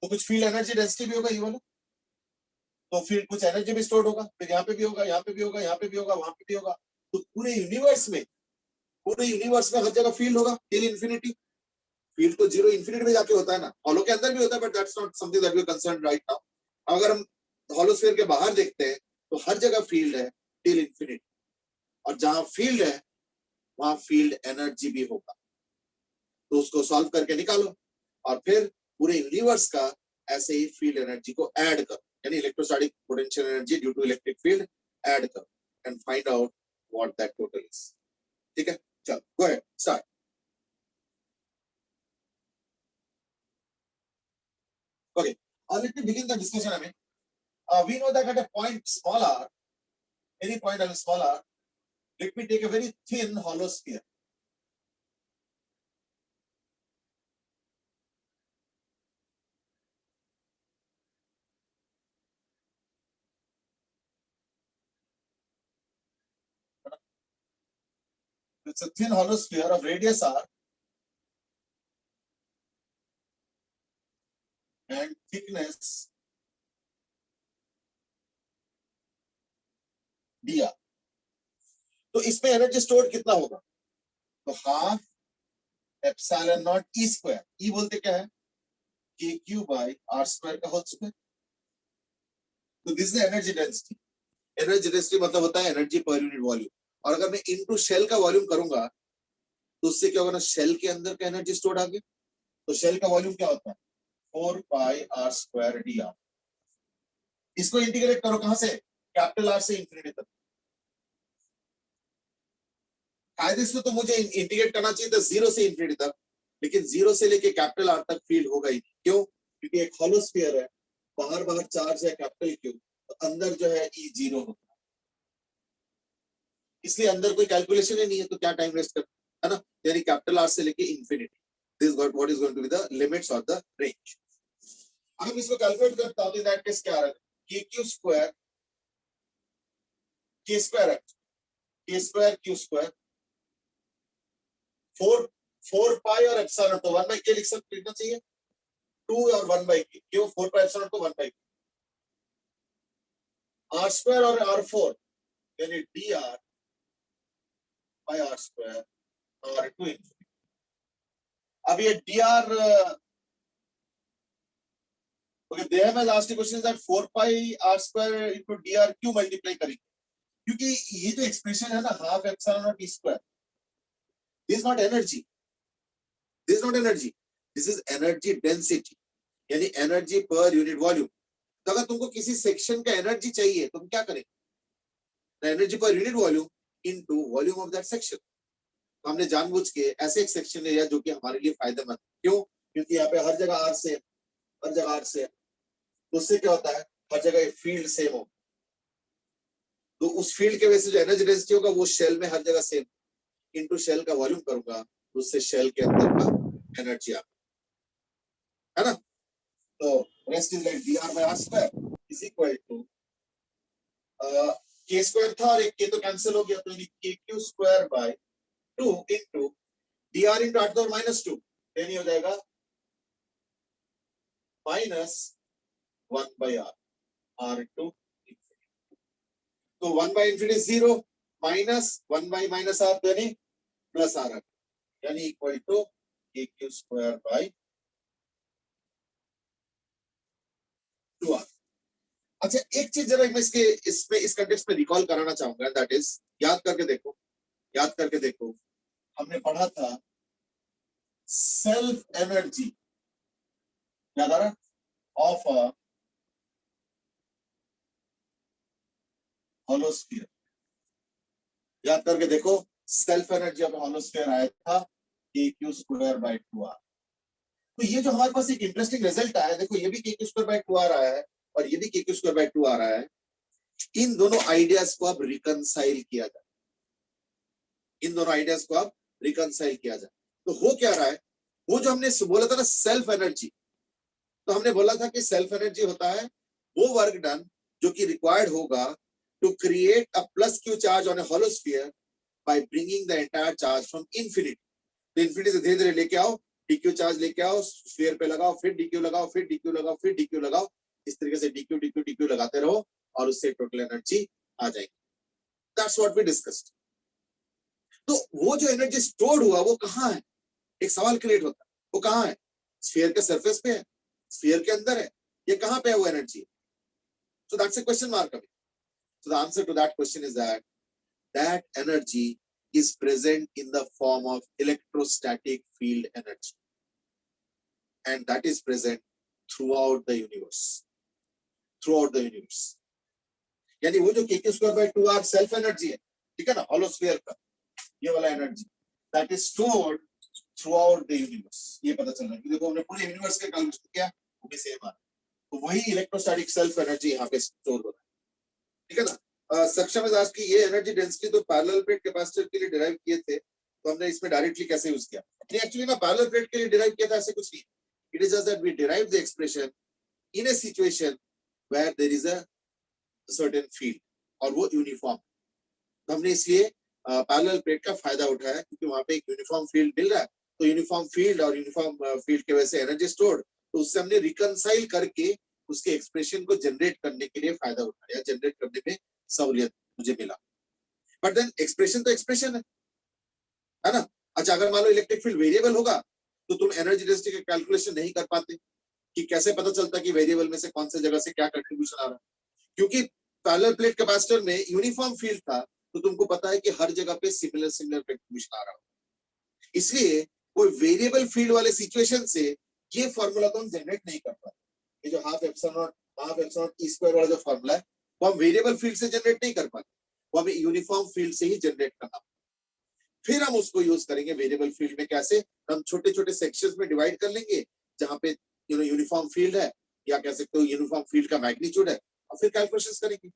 तो कुछ फील्ड एनर्जी डेंसिटी भी होगा ये वाला, तो फिर कुछ एनर्जी भी स्टोर होगा, फिर यहाँ पे भी होगा, यहाँ पे भी होगा, यहाँ पे भी होगा, वहां पे भी होगा। तो पूरे यूनिवर्स में हर जगह फील्ड होगा टिल इंफिनिटी। फील्ड तो जीरो इंफिनिटी में जाके होता है ना, हॉलो के अंदर भी होता है, but that's not something that we are concerned right now. अगर हम हॉलो स्फीयर के बाहर देखते हैं तो हर जगह फील्ड है टिल इंफिनिटी, और जहां फील्ड है वहां फील्ड एनर्जी भी होगा। तो उसको सॉल्व करके निकालो और फिर पूरे यूनिवर्स का ऐसे ही फील्ड एनर्जी को ऐड करो, यानी electrostatic potential energy due to electric field add करो and find out what that total is. ठीक है, चलो go ahead start. Okay, let me begin the discussion. I mean, we know that at a point small r, any point of small r, let me take a very thin hollow sphere. It's a thin hollow sphere of radius r and thickness dr. तो इसमें energy store कितना होगा, तो half epsilon naught E square, E बोलते क्या है K Q by R square का whole square. तो this is energy density. Energy density मतलब होता है एनर्जी पर यूनिट वॉल्यूम, और अगर मैं इनटू शेल का वॉल्यूम करूंगा तो उससे क्या होगा ना, शेल के अंदर का एनर्जी स्टोर आ गया। तो शेल का वॉल्यूम क्या होता है 4 पाई आर स्क्वायर डी आर। इसको इंटीग्रेट करो कहां से, कैपिटल आर से इंफिनिटी तक। कायदे से तो मुझे इंटीग्रेट करना चाहिए था जीरो से इंफिनिटी तक, लेकिन जीरो से लेके कैपिटल आर तक फील्ड होगा ही। क्यों, क्योंकि एक हॉलो स्फीयर है, बाहर बाहर चार्ज है कैपिटल क्यू, तो अंदर जो है ई जीरो होता है, इसलिए अंदर कोई कैलकुलेशन ही नहीं है, तो क्या टाइम वेस्ट कर, है ना। यानी कैपिटल आर से लेके infinity, this what is going to be the limits of the range. अगर इसको कैलकुलेट करता हूं तो दैट केस क्या आ रहा है, के क्यू स्क्वायर के स्क्वायर क्यू स्क्वायर 4 पाई और एप्सिलॉन, तो 1 बाय के लिख सकते, लिखना चाहिए 2 और 1 बाय के, क्यों 4 पाई एप्सिलॉन को 1 बाय आर स्क्वायर और आर4, यानी D R by r square r to infinity. अब ये dr okay, there has asked the question that 4 pi r square into dr क्यों मल्टीप्लाई करेंगे, क्योंकि ये जो एक्सप्रेशन है ना half epsilon not e square, this is not energy, this is not energy, this is energy density, यानी energy per unit volume. तो अगर तुमको किसी सेक्शन का एनर्जी चाहिए तुम क्या करेंगे, energy per unit volume into volume of that section. तो हमने जानबूझ के ऐसे एक सेक्शन लिया जो कि हमारे लिए फायदेमंद. क्यों, क्योंकि यहाँ पे हर जगह आर से, हर जगह आर से, तो उससे क्या होता है हर जगह फील्ड सेम हो, तो उस फील्ड के वजह से जो एनर्जी डेंसिटी होगा वो शेल में हर जगह सेम, इनटू शेल का वॉल्यूम करूंगा तो उससे शेल के अंदर का एनर्जी आ, है ना. तो rest is like dr by r square is equal to k square था और एक k तो कैंसिल हो गया, तो kq square by 2 into dr into 8 और -2, यानी हो जाएगा -1 by r, r into infinity. तो 1 by infinity 0 minus 1 by minus r यानी प्लस r, यानी equal to kq square by 2r. अच्छा एक चीज जरा मैं इसमें इस कंटेक्स्ट में रिकॉल कराना चाहूंगा, दैट इज याद करके देखो हमने पढ़ा था सेल्फ एनर्जी, याद आ रहा, ऑफ अ हॉलो स्फीयर. याद करके देखो self energy of hollow sphere आया था kq स्क्वायर बाय 2r. तो ये जो हमारे पास एक इंटरेस्टिंग रिजल्ट आया, देखो ये भी kq स्क्वायर बाय 2r आया है और ये भी kq स्क्वायर बाय 2 आ रहा है. इन दोनों आइडियाज को अब रिकंसाइल किया जाए, इन दोनों आइडियाज को अब रिकंसाइल किया जाए. तो हो क्या रहा है, वो जो हमने बोला था ना सेल्फ एनर्जी, तो हमने बोला था कि सेल्फ एनर्जी होता है वो वर्क डन जो कि रिक्वायर्ड होगा to create a plus Q charge on a hollow sphere by bringing the entire charge from infinity. तो इन्फिनिटी से धीरे धीरे लेके आओ, dq चार्ज लेके आओ, स्फीयर पे लगाओ, फिर dq लगाओ, फिर dq लगाओ, फिर dq लगाओ, इस तरीके से dq लगाते रहो और उससे टोटल एनर्जी आ जाएगी. That's what we discussed. तो वो जो एनर्जी स्टोर्ड हुआ वो कहाँ है, एक सवाल क्रिएट होता है, वो कहाँ है, स्फीयर के सरफेस पे है, स्फीयर के अंदर है, ये कहाँ पे है वो energy. So that's a question mark. अभी so the answer to that question is that energy is present in the form of electrostatic field energy, and that is present throughout the universe, यानी वो जो kq square by 2r self energy है, ठीक है ना, hollow sphere का ये वाला energy, that is stored throughout the universe. ये पता चल रहा है, देखो हमने पूरे यूनिवर्स का कैलकुलेशन किया, वो भी सेम आ, तो वही इलेक्ट्रोस्टैटिक सेल्फ एनर्जी यहाँ पे स्टोर हो रहा है, ठीक है ना. सक्षम है आज की ये एनर्जी डेंसिटी तो पैरेलल प्लेट कैपेसिटर के लिए डिराइव किए थे, तो हमने इसमें डायरेक्टली कैसे यूज किया, नहीं एक्चुअली ना पैरेलल प्लेट के लिए डिराइव किया था ऐसे कुछ नहीं. It is just that we derive the expression in a situation where there is a certain field और वो यूनिफॉर्म. तो हमने इसलिए पैरेलल प्लेट का फायदा उठाया क्योंकि वहां पे एक यूनिफॉर्म फील्ड मिल रहा है, तो यूनिफॉर्म फील्ड और यूनिफॉर्म फील्ड की वजह से एनर्जी स्टोर्ड, तो उससे हमने रिकंसाइल करके उसके एक्सप्रेशन को जनरेट करने के लिए फायदा उठाया, जनरेट करने में सहूलियत मुझे मिला. बट देन एक्सप्रेशन तो एक्सप्रेशन है ना. अच्छा अगर मान लो इलेक्ट्रिक फील्ड वेरिएबल होगा तो तुम एनर्जी डेंसिटी का कैलकुलेशन नहीं कर पाते कि कैसे पता चलता कि वेरिएबल में से कौन से जगह से क्या कंट्रीब्यूशन आ रहा है, क्योंकि पैरेलल प्लेट कैपेसिटर में यूनिफॉर्म फील्ड था, तो तुमको पता है कि हर जगह पे सिमिलर कंट्रीब्यूशन आ रहा है. इसलिए कोई वेरिएबल फील्ड वाले सिचुएशन से ये फॉर्मूला तो हम जनरेट नहीं कर पाते. ये जो हाफ एप्सिलॉन ई स्क्वायर वाला जो फॉर्मूला है वो हम वेरिएबल फील्ड से जनरेट नहीं कर पाते, वो हमें यूनिफॉर्म फील्ड से ही जनरेट करना. फिर हम उसको यूज करेंगे वेरिएबल फील्ड में, कैसे, हम छोटे छोटे सेक्शंस में डिवाइड कर लेंगे जहां पे यूनिफॉर्म फील्ड है, या कह सकते हो यूनिफॉर्म फील्ड का मैग्नीट्यूड है, और फिर कैलकुलेशंस करेंगे.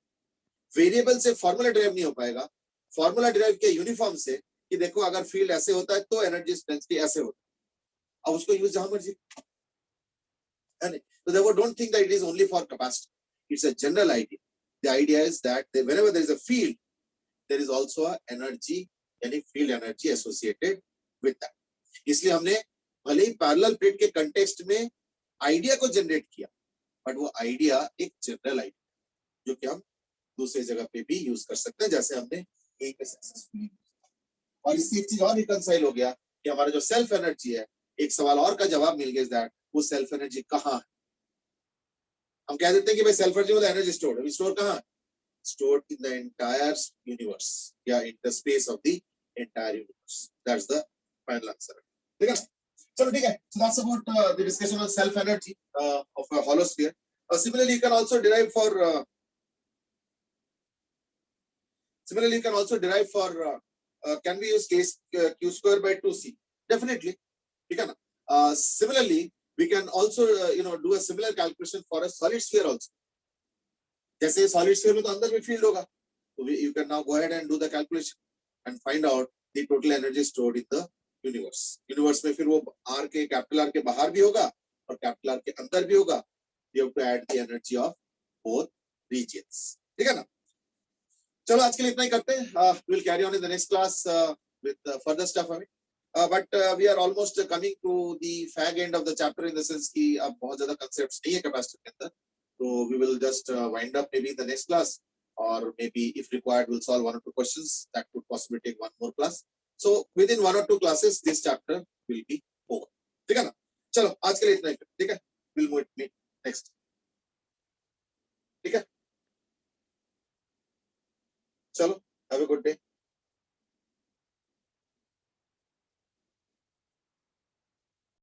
वेरिएबल से फॉर्मूला डिराइव नहीं हो पाएगा, फॉर्मूला डिराइव किया यूनिफॉर्म से कि देखो अगर फील्ड ऐसे होता है तो एनर्जी डेंसिटी ऐसे होता है, अब उसको यूज जहां मर्जी. So therefore don't think that it is only for capacitor, it's a general idea. The idea is that whenever there is a field there is also a energy, यानी field energy associated with that. इसलिए हमने भले ही parallel plate के context में idea को generate किया, but वो idea एक जनरल आइडिया जो कि हम दूसरी जगह पे भी यूज कर सकते हैं, जैसे हमने यहीं पे सक्सेसफुली. और इससे एक चीज और रिकंसाइल हो गया कि हमारा जो सेल्फ एनर्जी है, एक सवाल और का जवाब मिल गया, दैट वो सेल्फ एनर्जी कहाँ है। हम कह देते हैं कि भाई सेल्फ एनर्जी मतलब एनर्जी स्टोर्ड, अभी स्टोर कहाँ है? Stored in the entire universe, yeah, in the space of the entire universe. That's the final answer. ठीक है, चलो ठीक है. So that's about the discussion on self energy of a hollow sphere. Similarly, you can also derive for can we use q square by 2c? Definitely. ठीक है ना. Similarly, we can also do a similar calculation for a solid sphere also. जैसे solid sphere में तो अंदर भी field होगा, तो you can now go ahead and do the calculation and find out the total energy stored in the universe. Universe में फिर वो आर के, कैपिटल आर के बाहर भी होगा और कैपिटल आर के अंदर भी होगा. You have to add the energy of both regions. ठीक है ना. चलो आज के लिए इतना ही करते हैं. We will carry on in the next class with further stuff. But we are almost coming to the fag end of the chapter in the sense कि अब बहुत ज्यादा कांसेप्ट्स नहीं है कैपेसिटर के अंदर. So we will just wind up maybe in the next class, or maybe if required we'll solve 1 or 2 questions. That could possibly take 1 more class. So within 1 or 2 classes this chapter will be over. ठीक है ना. चलो आज के लिए इतना ही. ठीक है, we'll meet next. ठीक है, चलो have a good day.